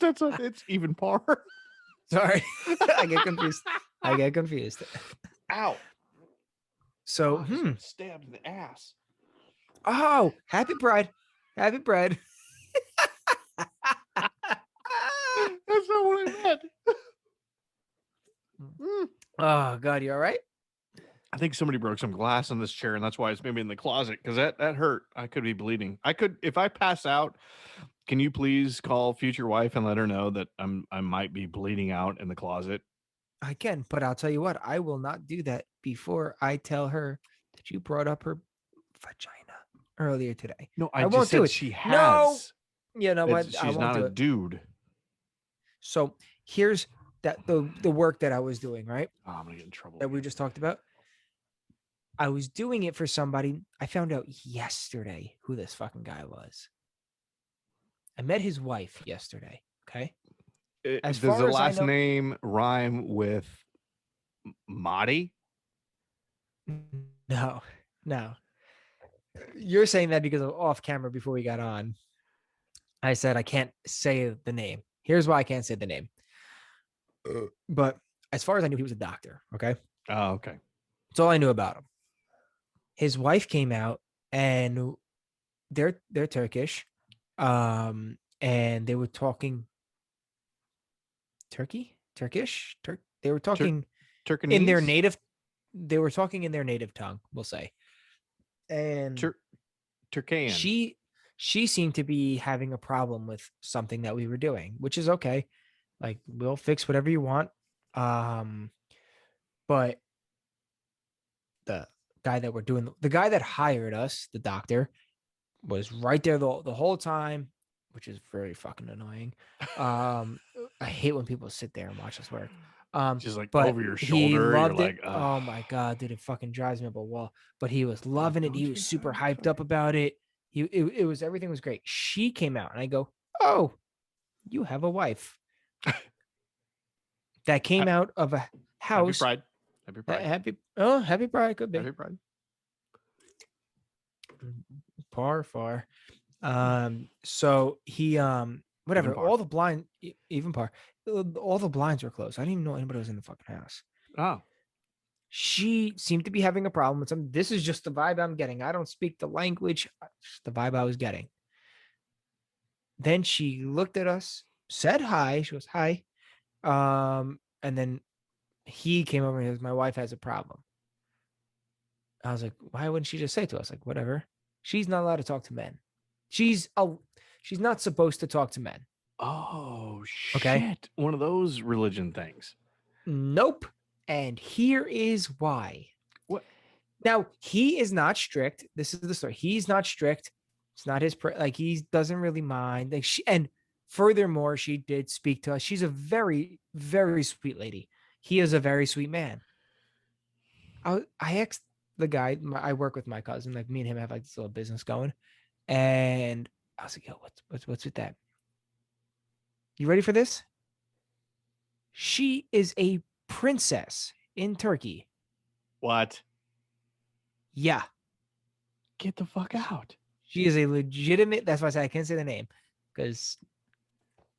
It's even par. Sorry. I get confused. Ow. So, I just got stabbed in the ass. Oh, happy Pride. Happy Pride. That's not what I meant. Oh, God, you all right? I think somebody broke some glass in this chair, and that's why it's maybe in the closet, because that hurt. I could be bleeding. I could, if I pass out, can you please call future wife and let her know that I might be bleeding out in the closet? I can, but I'll tell you what, I will not do that before I tell her that you brought up her vagina earlier today. No, I just won't do said it. she has. No, you know what? I She's won't not do a it. dude. So here's that the work that I was doing, right? Oh, I'm gonna get in trouble. That we just talked about. I was doing it for somebody. I found out yesterday who this fucking guy was. I met his wife yesterday. Okay. Does the last name rhyme with Mahdi? No. You're saying that because of off camera before we got on. I said I can't say the name. Here's why I can't say the name. But as far as I knew, he was a doctor. Okay. Oh, okay. That's all I knew about him. His wife came out, and they're Turkish, and they were talking Turkish. They were talking in their native. They were talking in their native tongue, we'll say. And Turkian. She seemed to be having a problem with something that we were doing, which is okay. Like, we'll fix whatever you want. But the guy that hired us, the doctor, was right there the whole time, which is very fucking annoying. I hate when people sit there and watch us work. Just like but over your shoulder. He loved you're it. Like, oh my God, dude, it fucking drives me up a wall. But he was loving it. He was super hyped up about it. It was, everything was great. She came out and I go, oh, you have a wife. That came out of a house. Happy Pride. Happy Pride. Could be. Happy Pride. Far. So he, whatever, all the blinds, even par, all the blinds were closed. I didn't even know anybody was in the fucking house. Oh. She seemed to be having a problem with something. This is just the vibe I'm getting. I don't speak the language. Just the vibe I was getting. Then she looked at us, said hi. She goes, hi. And then he came over and he goes, my wife has a problem. I was like, why wouldn't she just say to us? Like, whatever. She's not allowed to talk to men. She's not supposed to talk to men. Oh, shit. Okay. One of those religion things. Nope. And here is why. What? Now, he is not strict. This is the story. He's not strict. It's not his, like, he doesn't really mind. Like, and furthermore, she did speak to us. She's a very, very sweet lady. He is a very sweet man. I asked the guy, I work with my cousin, like, me and him have like this little business going. And I was like, yo, what's with that? You ready for this? She is a princess in Turkey. What? Yeah. Get the fuck out. She is a legitimate, that's why I say I can't say the name because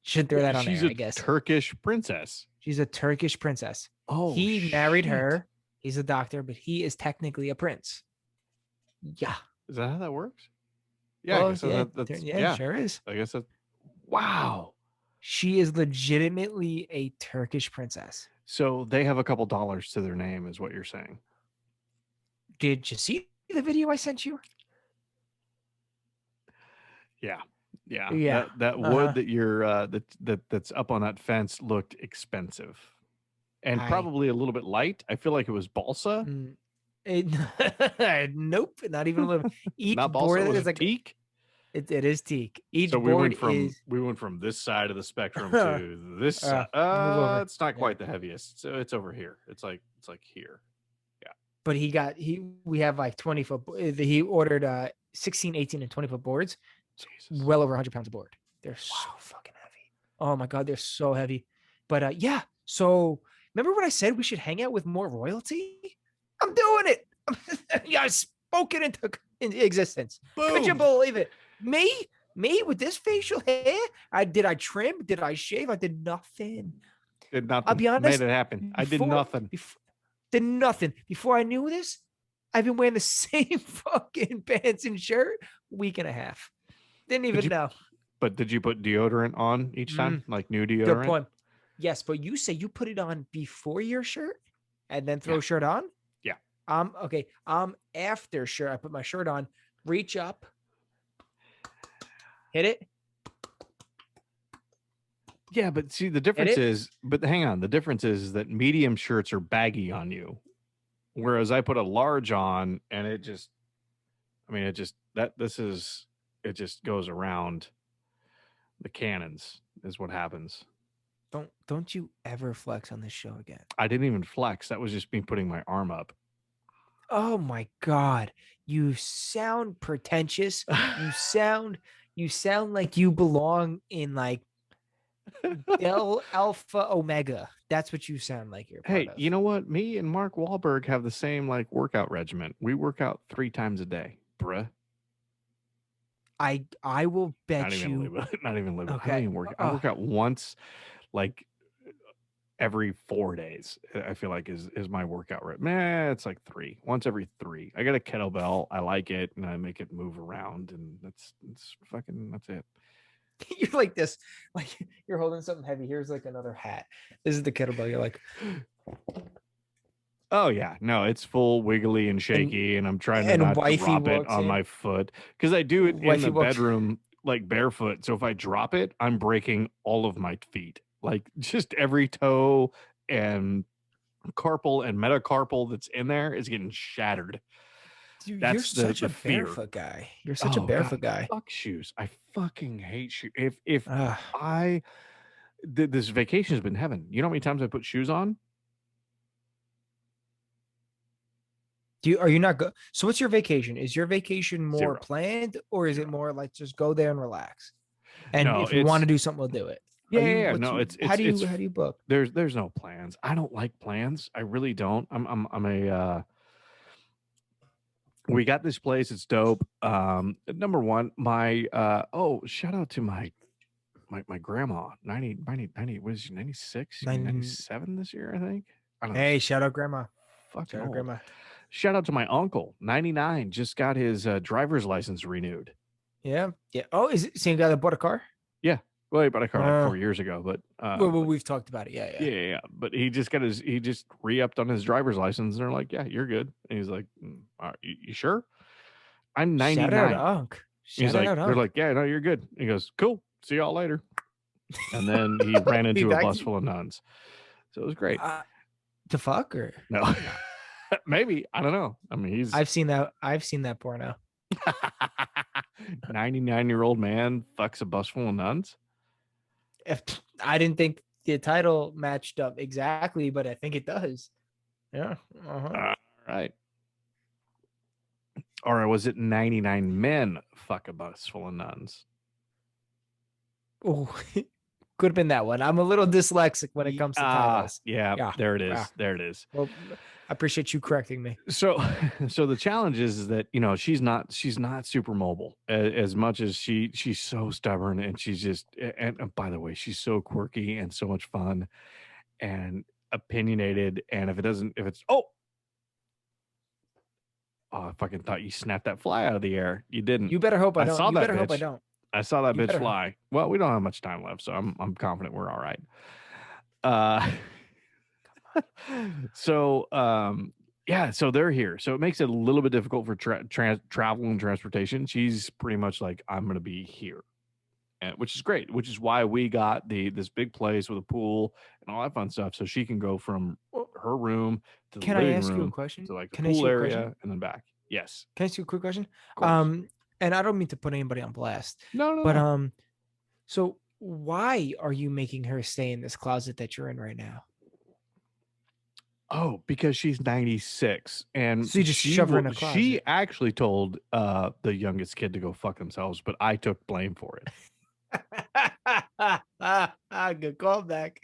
should throw that on She's air, a I guess. Turkish princess. She's a Turkish princess. Oh, he married shit. her. He's a doctor, but he is technically a prince. Yeah. Is that how that works? Yeah, Well, I guess that's yeah, sure is. I guess that. Wow. She is legitimately a Turkish princess. So they have a couple dollars to their name, is what you're saying. Did you see the video I sent you? Yeah. Yeah. That wood that you're that's up on that fence looked expensive. And probably a little bit light. I feel like it was balsa. Nope, not even a little. Each Not board balsa, is like teak. It is teak. Each So board we went from this side of the spectrum to this side. move over. It's not quite the heaviest. So it's over here. It's like here. Yeah. But we have like 20-foot. He ordered 16, 18, and 20-foot boards. Jesus. Well over 100 pounds of board. They're so fucking heavy. Oh my God, they're so heavy. But yeah. So remember when I said we should hang out with more royalty? I'm doing it. Yeah, I spoke it into existence. Boom. Could you believe it? Me with this facial hair? Did I trim? Did I shave? I did nothing. Did nothing. I'll be honest. Made it happen. I did nothing. Did nothing. Before I knew this, I've been wearing the same fucking pants and shirt week and a half. Didn't even know. But did you put deodorant on each time? Like new deodorant? Good point. Yes, but you say you put it on before your shirt and then throw shirt on? Yeah. Okay. After shirt, I put my shirt on, reach up, hit it. Yeah, but see, the difference is, but hang on, the difference is that medium shirts are baggy on you, whereas I put a large on and it just goes around the cannons is what happens. Don't you ever flex on this show again. I didn't even flex. That was just me putting my arm up. Oh my God. You sound pretentious. You sound like you belong in like Del Alpha Omega. That's what you sound like you're part of. You know what? Me and Mark Wahlberg have the same like workout regimen. We work out 3 times a day, bruh. I will bet not even you. Not even live. Okay. I don't even work. I work out once, like every 4 days. I feel like is my workout rate. It's like 3. Once every 3. I got a kettlebell. I like it, and I make it move around, and that's it. You're like this, like you're holding something heavy. Here's like another hat. This is the kettlebell. You're like, oh yeah, no, it's full wiggly and shaky, and I'm trying to not drop it on my foot because I do it in the bedroom like barefoot. So if I drop it, I'm breaking all of my feet, like just every toe and carpal and metacarpal that's in there is getting shattered. Dude, you're such a barefoot guy. You're such a barefoot guy. Fuck shoes. I fucking hate shoes. If this vacation has been heaven. You know how many times I put shoes on? Are you not go? So what's your vacation? Is your vacation more 0. planned, or is it more like just go there and relax? And No, if we want to do something, we'll do it. Yeah. No, it's how do you book? There's no plans. I don't like plans. I really don't. We got this place. It's dope. Number one, my shout out to my grandma. 90, what is she, 96, 97 this year, I think. I don't know. Hey, shout out grandma. Fucking old. Grandma. Shout out to my uncle, 99, just got his driver's license renewed. Yeah. Oh, is it the same guy that bought a car? Yeah. Well, he bought a car like 4 years ago, but we've talked about it. Yeah. But he just re-upped on his driver's license, and they're like, "Yeah, you're good." And he's like, "You sure?" I'm 99. Shout out, Unc. They're like, "Yeah, no, you're good." He goes, "Cool, see y'all later." And then he ran into a bus full of nuns, so it was great. To fuck or no? Maybe, I don't know. I mean, I've seen that porno. 99-year-old man fucks a bus full of nuns. I didn't think the title matched up exactly, but I think it does. Yeah. All right. Or was it 99 men fuck a bus full of nuns? Oh, Could have been that one. I'm a little dyslexic when it comes to titles. Yeah, there it is. Yeah. There it is. Well, I appreciate you correcting me. So the challenge is that, you know, she's not super mobile as much as she's so stubborn, and she's just, and by the way, she's so quirky and so much fun and opinionated. And if it's I fucking thought you snapped that fly out of the air. You didn't. You better hope I don't. saw You that better bitch. hope I don't. I saw that You bitch better hope. fly. Well, we don't have much time left, so I'm confident we're all right. So yeah, so they're here. So it makes it a little bit difficult for travel and transportation. She's pretty much like, I'm going to be here, which is great, which is why we got this big place with a pool and all that fun stuff. So she can go from her room to the Can I living ask you a room question? to like the Can I ask pool you a area question? and then back. Yes. Can I ask you a quick question? Of course. And I don't mean to put anybody on blast. No. But so why are you making her stay in this closet that you're in right now? Oh, because she's 96, and So you just shove her in a closet. She actually told the youngest kid to go fuck themselves, but I took blame for it. Good callback.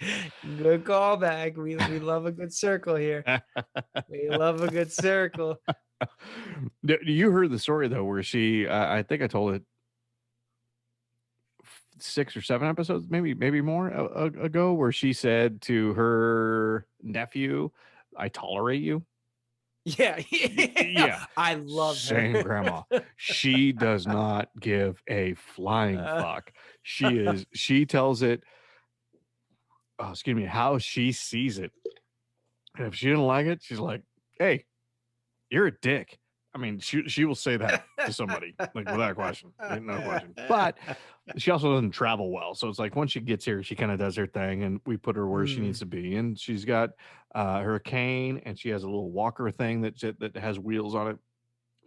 Good callback. We love a good circle here. We love a good circle. You heard the story though, where she, I think I told it 6 or 7 episodes, maybe more ago, where she said to her nephew, "I tolerate you." Yeah. I love Same her. grandma. She does not give a flying fuck. She tells it, excuse me, how she sees it. And if she didn't like it, she's like, "Hey, you're a dick." I mean, she will say that to somebody, like, without question. No question. But she also doesn't travel well. So it's like, once she gets here, she kind of does her thing, and we put her where she needs to be. And she's got her cane, and she has a little walker thing that has wheels on it,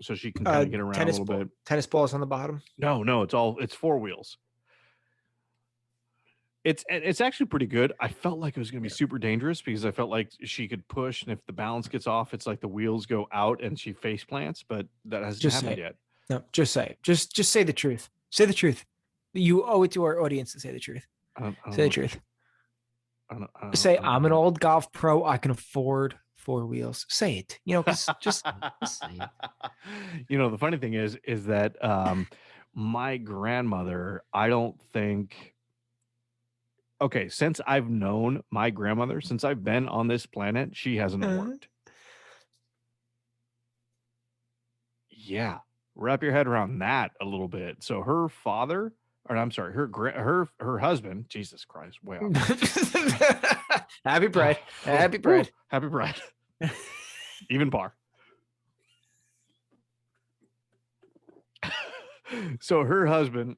so she can kind of get around a little bit. Tennis balls on the bottom? No, it's 4 wheels. It's actually pretty good. I felt like it was going to be super dangerous, because I felt like she could push, and if the balance gets off, it's like the wheels go out and she face plants, but that hasn't happened yet. No, just say it. Just say the truth. Say the truth. You owe it to our audience to say the truth. Say the truth. Say, I'm an old golf pro. I can afford 4 wheels. Say it. You know, just say it. You know, the funny thing is that my grandmother, I don't think. Okay, since I've known my grandmother, since I've been on this planet, she hasn't worked. Yeah, wrap your head around that a little bit. So her father, or I'm sorry, her husband, Jesus Christ, way off. Happy Pride. Happy Pride. Happy Pride. Even par. So her husband.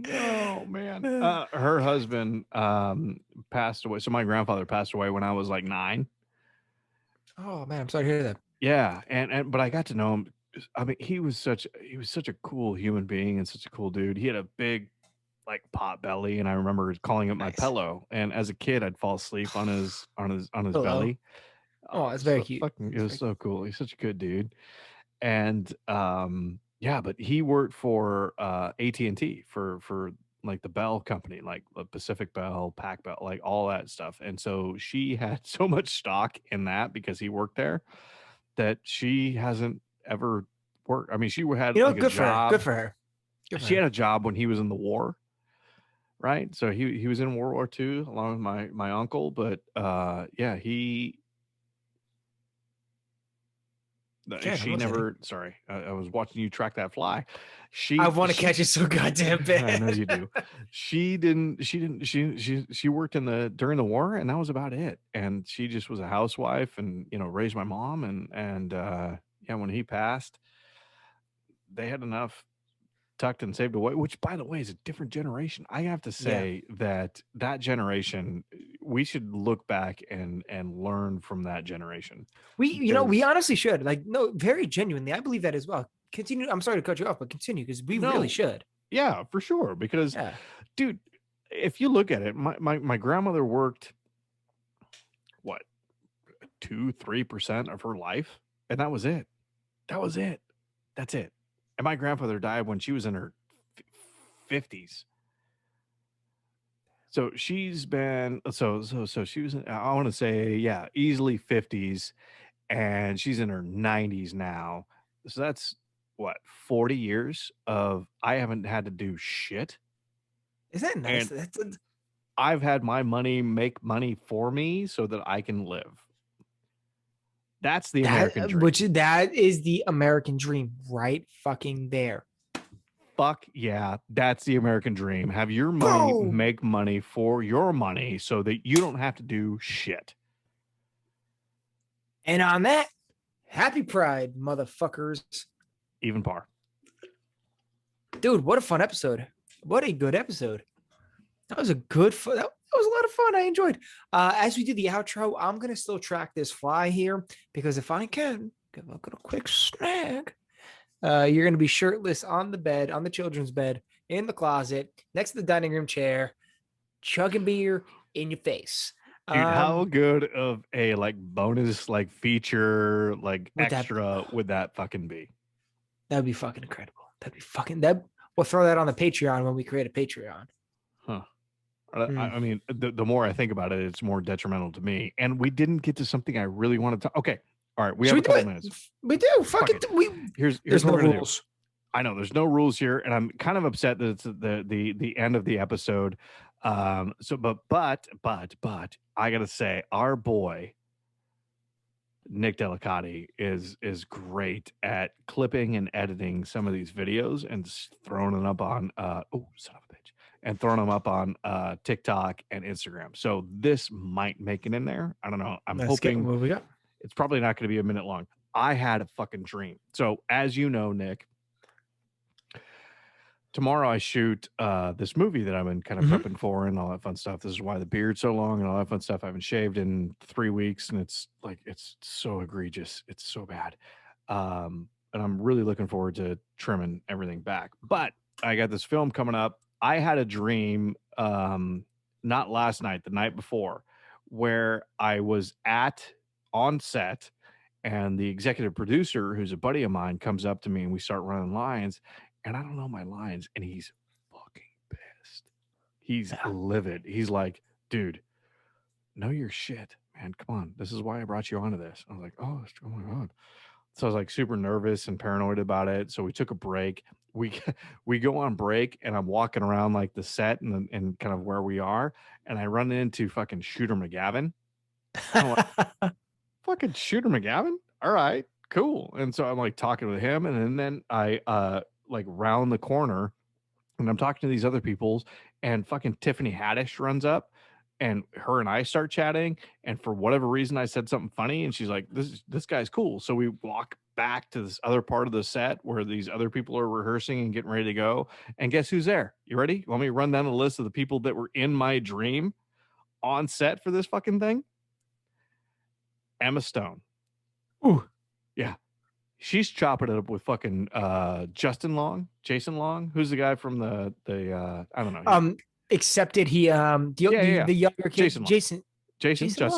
Oh man, her husband passed away. So my grandfather passed away when I was like 9. Oh man, I'm sorry to hear that. Yeah, but I got to know him. I mean, he was such a cool human being and such a cool dude. He had a big, like, pot belly, and I remember calling it my pillow. And as a kid, I'd fall asleep on his belly. Oh, it's very cute. It was so cool. He's such a good dude. And yeah, but he worked for AT&T for like the Bell company, like the Pacific Bell, Pac Bell, like all that stuff. And so she had so much stock in that, because he worked there, that she hasn't ever worked. I mean, she had like a job. Good for her. She had a job when he was in the war, right? So he was in World War II along with my uncle. But yeah, she never. Sorry, I was watching you track that fly. I want to catch it so goddamn bad. I know you do. She didn't. She worked during the war, and that was about it. And she just was a housewife, and, you know, raised my mom. And yeah, when he passed, they had enough tucked and saved away, which, by the way, is a different generation. I have to say that generation, we should look back and learn from that generation. We honestly should. Like, no, very genuinely, I believe that as well. Continue. I'm sorry to cut you off, but continue, because we really should. Yeah, for sure. Because, dude, if you look at it, my grandmother worked, what, 2-3% of her life, and that was it. That's it. And my grandfather died when she was in her 50s. So she's been so she was I want to say easily 50s, and she's in her 90s now. So that's what, 40 years of I haven't had to do shit. Is that nice? And I've had my money make money for me so that I can live. That's the American dream. That is the American dream right fucking there. Fuck yeah, that's the American dream. Have your money make money for your money so that you don't have to do shit. And on that, happy Pride, motherfuckers. Even par. Dude, what a fun episode. What a good episode. That was a good fun. That was a lot of fun. I enjoyed. As we do the outro, I'm going to still track this fly here because if I can give a quick snag, you're going to be shirtless on the bed, on the children's bed, in the closet, next to the dining room chair, chugging beer in your face. Dude, how good of a like bonus like feature like extra would that fucking be? That'd be fucking incredible. That'd be fucking that. We'll throw that on the Patreon when we create a Patreon. Huh. I mean, the more I think about it, it's more detrimental to me. And we didn't get to something I really wanted to. Okay. All right. We have a couple minutes. We do. Fuck it. Here's there's no rules. I know there's no rules here, and I'm kind of upset that it's the end of the episode. But I gotta say, our boy Nick Delicati is great at clipping and editing some of these videos and throwing them up on and throwing them up on TikTok and Instagram. So this might make it in there. I don't know. I'm hoping. What we got? It's probably not going to be a minute long. I had a fucking dream. So as you know, Nick, tomorrow I shoot this movie that I've been kind of prepping for and all that fun stuff. This is why the beard's so long and all that fun stuff. I haven't shaved in 3 weeks, and it's so egregious. It's so bad. And I'm really looking forward to trimming everything back. But I got this film coming up. I had a dream, not last night, the night before, where I was on set, and the executive producer, who's a buddy of mine, comes up to me and we start running lines. And I don't know my lines, and he's fucking pissed. He's livid. He's like, dude, know your shit, man. Come on. This is why I brought you onto this. I was like, oh my God. So I was like super nervous and paranoid about it. So we took a break. We go on break, and I'm walking around like the set and kind of where we are. And I run into fucking Shooter McGavin. I'm like, fucking Shooter McGavin? All right, cool. And so I'm like talking with him. And then I, like round the corner, and I'm talking to these other peoples, and fucking Tiffany Haddish runs up, and her and I start chatting, and for whatever reason I said something funny, and she's like, this guy's cool. So we walk back to this other part of the set where these other people are rehearsing and getting ready to go, and guess who's there? You ready? Want me to run down the list of the people that were in my dream on set for this fucking thing? Emma Stone. Ooh. Yeah. She's chopping it up with fucking Jason Long, who's the guy from the I don't know. Accepted the younger kid, Jason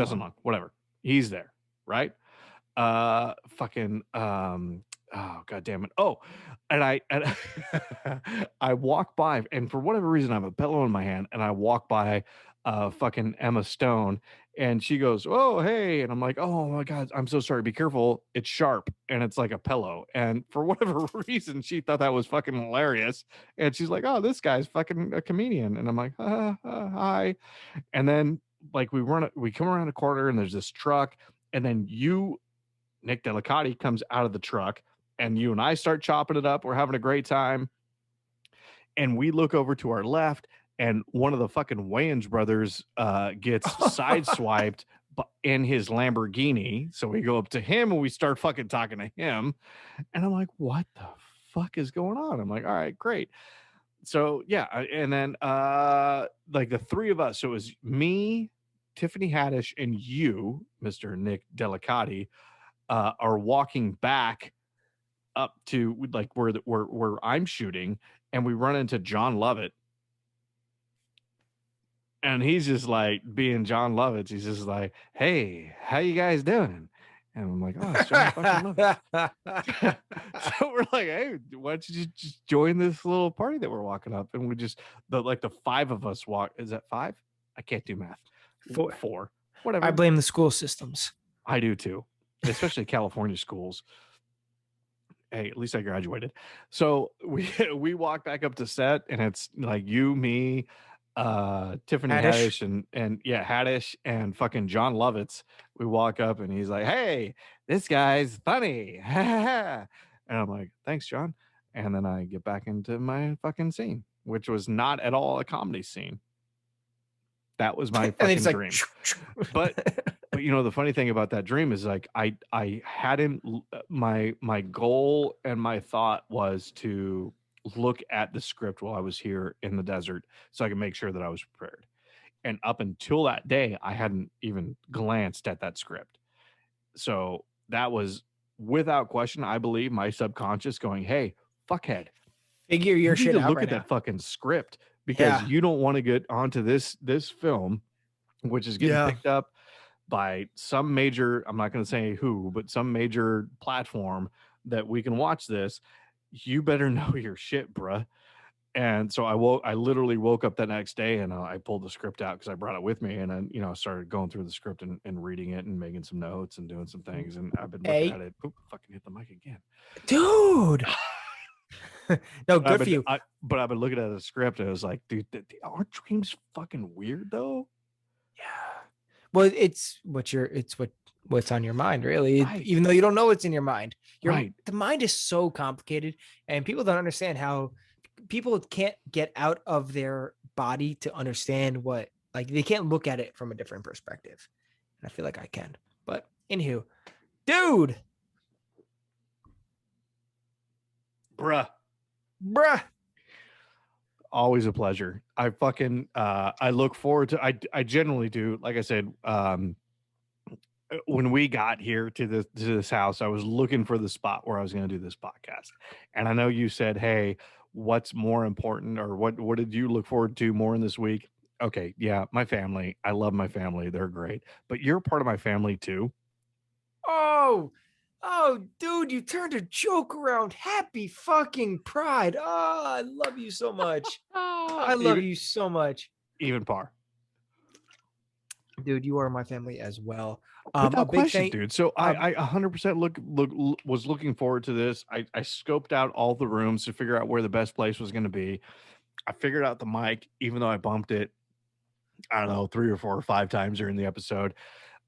Long, whatever. He's there, right? Fucking oh god damn it. Oh, and I walk by, and for whatever reason I have a pillow in my hand, and I walk by fucking Emma Stone, and she goes, oh hey, and I'm like, oh my god, I'm so sorry, be careful, it's sharp, and it's like a pillow. And for whatever reason she thought that was fucking hilarious, and she's like, oh, this guy's fucking a comedian. And I'm like, hi. And then like we come around a corner, and there's this truck, and then Nick Delicati comes out of the truck, and you and I start chopping it up. We're having a great time, and we look over to our left, and one of the fucking Wayans brothers gets sideswiped in his Lamborghini. So we go up to him, and we start fucking talking to him. And I'm like, what the fuck is going on? I'm like, all right, great. So yeah. And then like the three of us, so it was me, Tiffany Haddish, and you, Mr. Nick Delicati, are walking back up to like where I'm shooting, and we run into John Lovett. And he's just like being John Lovitz. He's just like, hey, how you guys doing? And I'm like, oh, it's John fucking Lovitz. So we're like, hey, why don't you just join this little party that we're walking up? And we just the five of us walk. Is that five? I can't do math. Four. Whatever. I blame the school systems. I do too, especially California schools. Hey, at least I graduated. So we walk back up to set, and it's like you, me, Tiffany Haddish, and yeah, Haddish and fucking John Lovitz. We walk up, and he's like, "Hey, this guy's funny," and I'm like, "Thanks, John." And then I get back into my fucking scene, which was not at all a comedy scene. That was my fucking dream. But you know, the funny thing about that dream is like I hadn't my goal and my thought was to look at the script while I was here in the desert so I could make sure that I was prepared. And up until that day, I hadn't even glanced at that script. So that was without question, I believe, my subconscious going, "Hey, fuckhead, figure your shit out. Look at that fucking script because you don't want to get onto this film, which is getting picked up by some major, I'm not going to say who, but some major platform that we can watch this. You better know your shit, bruh." And so I literally woke up the next day and I pulled the script out because I brought it with me, and then, you know, started going through the script and reading it and making some notes and doing some things. And I've been looking at it. Oop, fucking hit the mic again. Dude. No, good for you. But I've been looking at the script and I was like, dude, aren't dreams fucking weird though? Yeah. Well, it's what's on your mind, really. Right. Even though you don't know what's in your mind. Right. The mind is so complicated, and people don't understand how people can't get out of their body to understand what, like, they can't look at it from a different perspective. And I feel like I can. But anywho, dude. Bruh. Always a pleasure. I fucking I look forward to I generally do. Like I said, when we got here to this house, I was looking for the spot where I was going to do this podcast. And I know you said, "Hey, what's more important, or what did you look forward to more in this week?" Okay, yeah, my family. I love my family. They're great. But you're part of my family too. Oh, dude, you turned a joke around. Happy fucking Pride. Oh, I love you so much. I love you so much. Even par. Dude, you are my family as well. Without question, dude. So I 100% was looking forward to this. I scoped out all the rooms to figure out where the best place was going to be. I figured out the mic, even though I bumped it, I don't know, 3 or 4 or 5 times during the episode.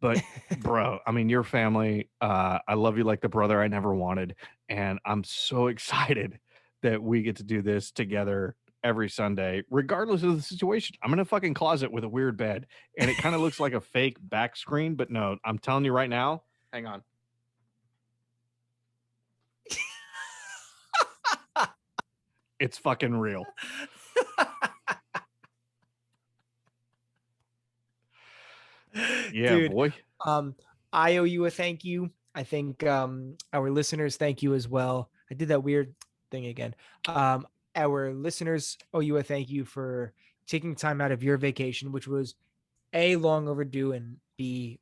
But bro, I mean, your family, I love you like the brother I never wanted. And I'm so excited that we get to do this together every Sunday, regardless of the situation. I'm in a fucking closet with a weird bed, and it kind of looks like a fake back screen, but no, I'm telling you right now, hang on. It's fucking real. Yeah, dude, boy. I owe you a thank you. I think our listeners thank you as well. I did that weird thing again. Our listeners owe you a thank you for taking time out of your vacation, which was A, long overdue, and B,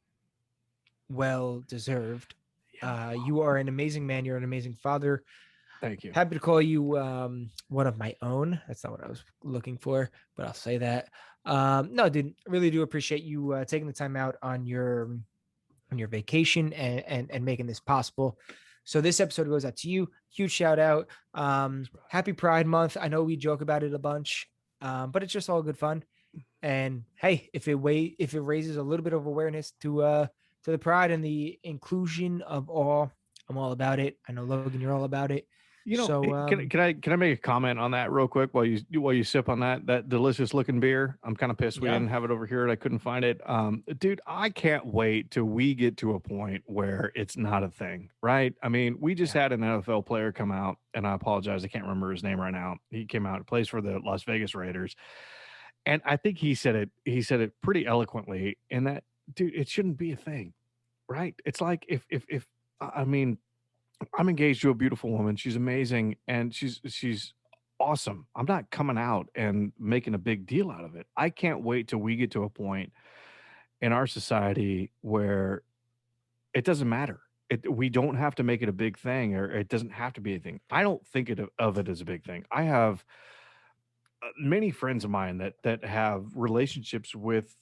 well deserved. You are an amazing man. You're an amazing father. Thank you. Happy to call you one of my own. That's not what I was looking for, but I'll say that. No, dude, I really do appreciate you taking the time out on your vacation and making this possible. So this episode goes out to you. Huge shout out. Happy Pride Month. I know we joke about it a bunch, but it's just all good fun. And hey, if it raises a little bit of awareness to the pride and the inclusion of all, I'm all about it. I know, Logan, you're all about it. You know, so, can I make a comment on that real quick while you sip on that delicious looking beer? I'm kind of pissed we didn't have it over here and I couldn't find it. Dude, I can't wait till we get to a point where it's not a thing, right? I mean, we just had an NFL player come out, and I apologize, I can't remember his name right now. He came out and plays for the Las Vegas Raiders, and I think he said it pretty eloquently in that, dude, it shouldn't be a thing, right? It's like if I mean, I'm engaged to a beautiful woman. She's amazing, and she's awesome. I'm not coming out and making a big deal out of it. I can't wait till we get to a point in our society where it doesn't matter. We don't have to make it a big thing, or it doesn't have to be a thing. I don't think of it as a big thing. I have many friends of mine that have relationships with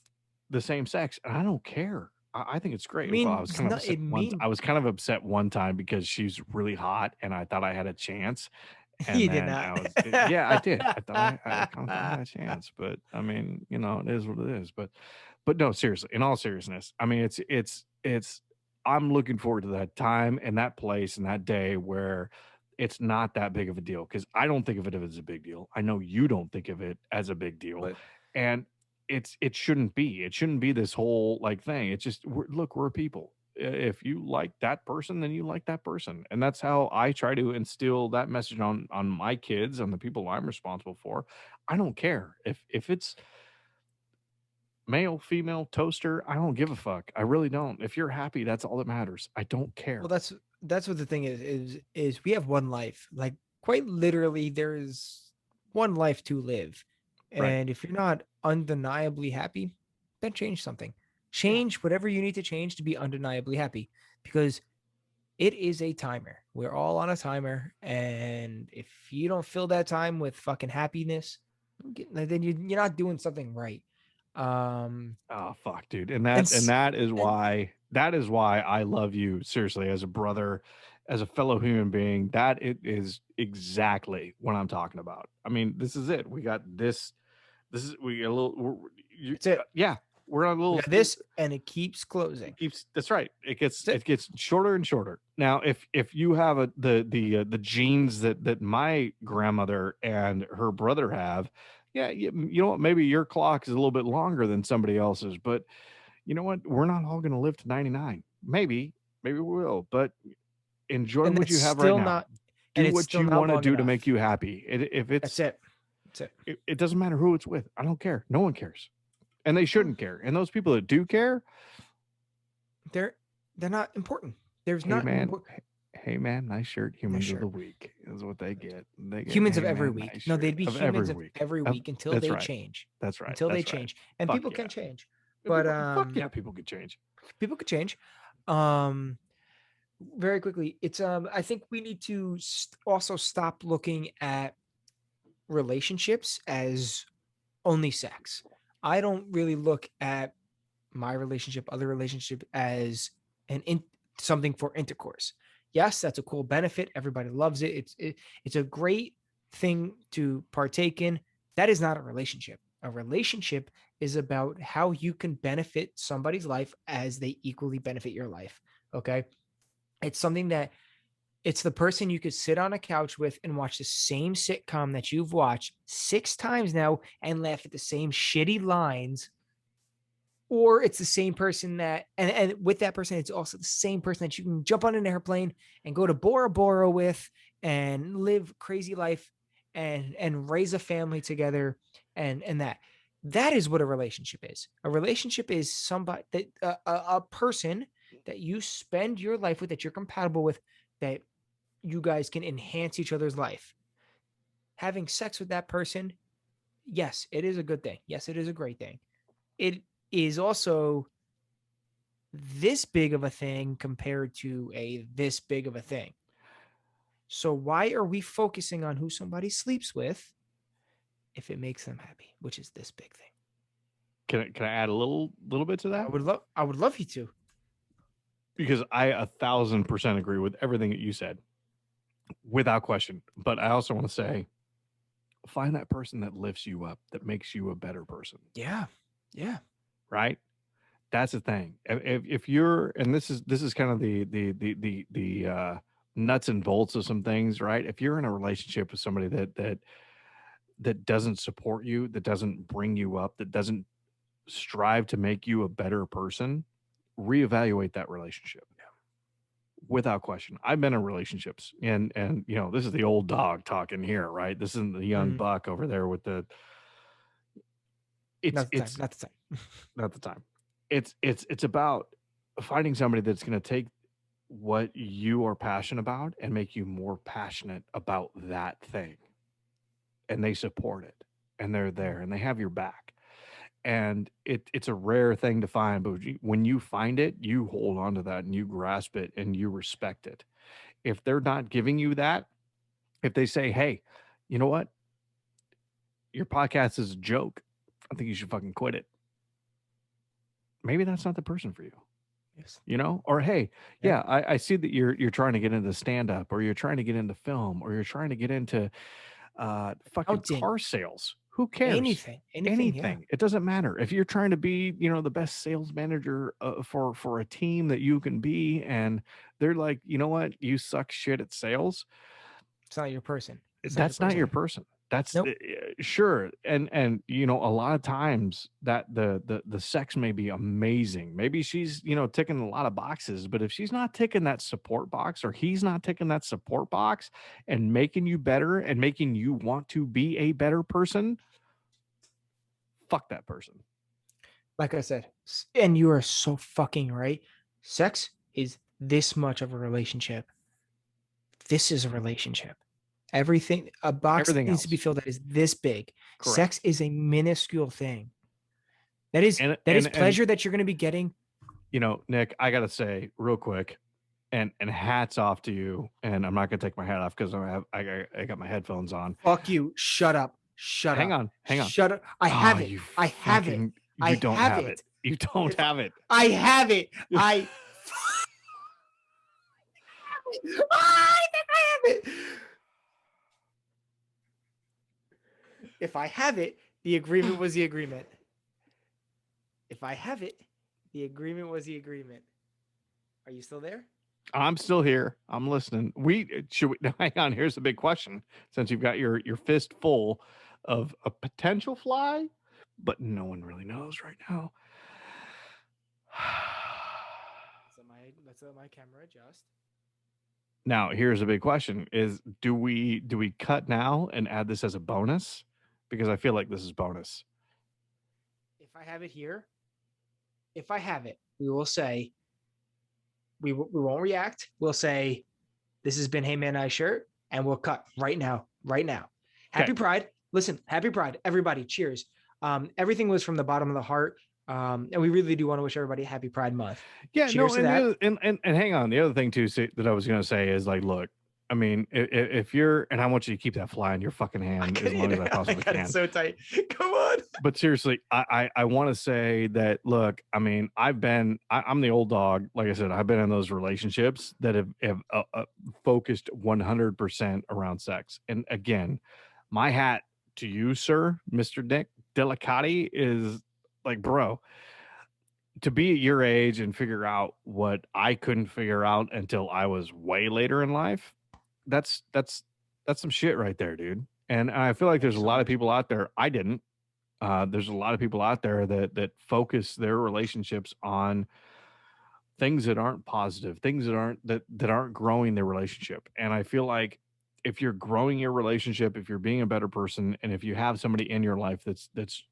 the same sex, and I don't care. I think it's I great. Well, I mean, was it's kind of not. upset It once. mean I was kind of upset one time because she's really hot, and I thought I had a chance. And you did then not. yeah, I did. I kind of thought I had a chance, but I mean, it is what it is. But no, seriously, in all seriousness, I mean, it's. I'm looking forward to that time and that place and that day where it's not that big of a deal, because I don't think of it as a big deal. I know you don't think of it as a big deal, But and it shouldn't be. It shouldn't be this whole like thing. It's just look, we're people. If you like that person, then you like that person, and that's how I try to instill that message on my kids, on the people I'm responsible for. I don't care if it's male, female, toaster. I don't give a fuck. I really don't. If you're happy, that's all that matters. I don't well, care. that's what the thing is we have one life. Like quite literally, there is one life to live, Right. and if you're not undeniably happy, then change something. Yeah. Change whatever you need to change to be undeniably happy, because it is a timer. We're all on a timer, and if you don't fill that time with fucking happiness, then you're not doing something right. Um, Oh fuck, dude. and And s- and that is why I love you seriously as a brother, as a fellow human being. That it is exactly what I'm talking about. I mean, this is it. We got this. This is we got a little. that's it. Yeah, we're on a We little. got this, and it keeps closing. It keeps. That's right. That's it. It gets shorter and shorter. Now, if you have the genes that my grandmother and her brother have, yeah, you know what? Maybe your clock is a little bit longer than somebody else's, but you know what? We're not all going to live to 99. Maybe we will, but enjoy And what that's you have right still now. not, and Do it's what still you not want to long do to make enough. you happy. If That's it's, it. That's it. it doesn't matter who it's with. I don't care. No one cares, and they shouldn't care. And those people that do care, They're they're not important. There's hey not man, hey man, nice shirt. no Humans of sure. the week is what they get. They get Humans of hey every man, week. nice No, shirt they'd be of every humans of week. every Of week until that's they right. change. That's right. Until they That's right. change. And Fuck people yeah. can change. And But fuck yeah, people could change. people could change. Um very quickly, it's I think we need to also stop looking at relationships as only sex. I don't really look at my relationship, other relationship as something for intercourse. Yes, that's a cool benefit. Everybody loves it. It's a great thing to partake in. That is not a relationship. A relationship is about how you can benefit somebody's life as they equally benefit your life. Okay? It's something that it's the person you could sit on a couch with and watch the same sitcom that you've watched 6 times now and laugh at the same shitty lines, or it's the same person that and with that person it's also the same person that you can jump on an airplane and go to Bora Bora with and live crazy life and raise a family together, and that is what a relationship is. A relationship is somebody that a person that you spend your life with, that you're compatible with, that you guys can enhance each other's life. Having sex with that person, yes, it is a good thing. Yes, it is a great thing. It is also this big of a thing compared to a this big of a thing. So why are we focusing on who somebody sleeps with if it makes them happy, which is this big thing? Can I add a little bit to that? I would love you to. Because I 1,000% agree with everything that you said, without question. But I also want to say, find that person that lifts you up, that makes you a better person. Yeah. Yeah. Right? That's the thing. If you're, and this is kind of the nuts and bolts of some things, right? If you're in a relationship with somebody that doesn't support you, that doesn't bring you up, that doesn't strive to make you a better person, reevaluate that relationship. Without question. I've been in relationships, and this is the old dog talking here, right? This isn't the young Mhm. buck over there with the Not the time. it's Not the time. not the time. It's about finding somebody that's going to take what you are passionate about and make you more passionate about that thing. And they support it, and they're there, and they have your back. And it's a rare thing to find, but when you find it, you hold on to that and you grasp it and you respect it. If they're not giving you that, if they say, hey, you know what? Your podcast is a joke. I think you should fucking quit it. Maybe that's not the person for you. Yes. You know, or hey, Yeah. yeah, I see that you're trying to get into stand up, or you're trying to get into film, or you're trying to get into fucking Outing. car sales. Who cares? Anything. Yeah. Anything. It doesn't matter. If you're trying to be, you know, the best sales manager for a team that you can be, and they're like, you know what, you suck shit at sales. It's not your person. It's not your That's not your person. person. That's Nope. sure. And you know, a lot of times that the sex may be amazing. Maybe she's, you know, ticking a lot of boxes, but if she's not ticking that support box, or he's not ticking that support box and making you better and making you want to be a better person, fuck that person. Like I said, and you are so fucking right. Sex is this much of a relationship. This is a relationship. Everything, a box Everything needs to be else. filled that is this big. Correct. Sex is a minuscule thing. That is And pleasure that you're going to be getting. You know, Nick, I gotta say real quick, and hats off to you. And I'm not gonna take my hat off because I got my headphones on. Fuck you. Shut up. Hang on. Shut up. I have it. I have it. You don't have it. You don't have it. I have it. I think I have it. If I have it, the agreement was the agreement. If I have it, the agreement was the agreement. Are you still there? I'm still here. I'm listening. Hang on. Here's the big question. Since you've got your fist full of a potential fly, but no one really knows right now. Let's let my camera adjust. Now, here's a big question: is do we cut now and add this as a bonus? Because I feel like this is bonus. If I have it here, we will say we won't react. We'll say this has been Hey Man I Shirt, and we'll cut right now. Happy Pride. Listen, happy Pride, everybody. Cheers. Everything was from the bottom of the heart. And we really do want to wish everybody a happy Pride Month. Yeah, cheers to that. And hang on. The other thing too that I was going to say is like, look, I mean, if you're, and I want you to keep that fly in your fucking hand as long as I possibly can. It's so tight. Come on. But seriously, I want to say that, look, I mean, I'm the old dog. Like I said, I've been in those relationships that have focused 100% around sex. And again, my hat to you, sir, Mr. Nick Delicati, is like, bro, to be at your age and figure out what I couldn't figure out until I was way later in life. That's some shit right there, dude. And I feel like there's a lot of people out there. I didn't. There's a lot of people out there that focus their relationships on things that aren't positive, things that aren't growing their relationship. And I feel like if you're growing your relationship, if you're being a better person, and if you have somebody in your life that's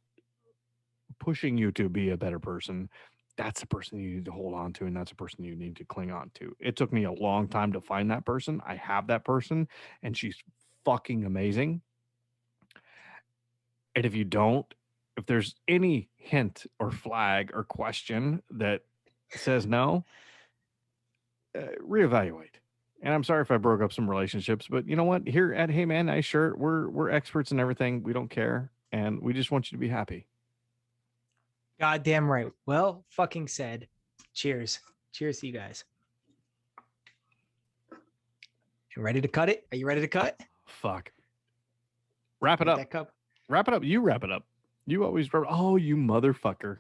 pushing you to be a better person, that's the person you need to hold on to, and that's the person you need to cling on to. It took me a long time to find that person. I have that person, and she's fucking amazing. And if you don't, if there's any hint or flag or question that says no, reevaluate. And I'm sorry if I broke up some relationships, but you know what? Here at Hey Man Nice Shirt, we're experts in everything. We don't care, and we just want you to be happy. Goddamn right. Well, fucking said. Cheers. Cheers to you guys. You ready to cut it? Are you ready to cut? Fuck. Wrap it up. That cup. Wrap it up. You wrap it up. You always wrap. Oh, you motherfucker.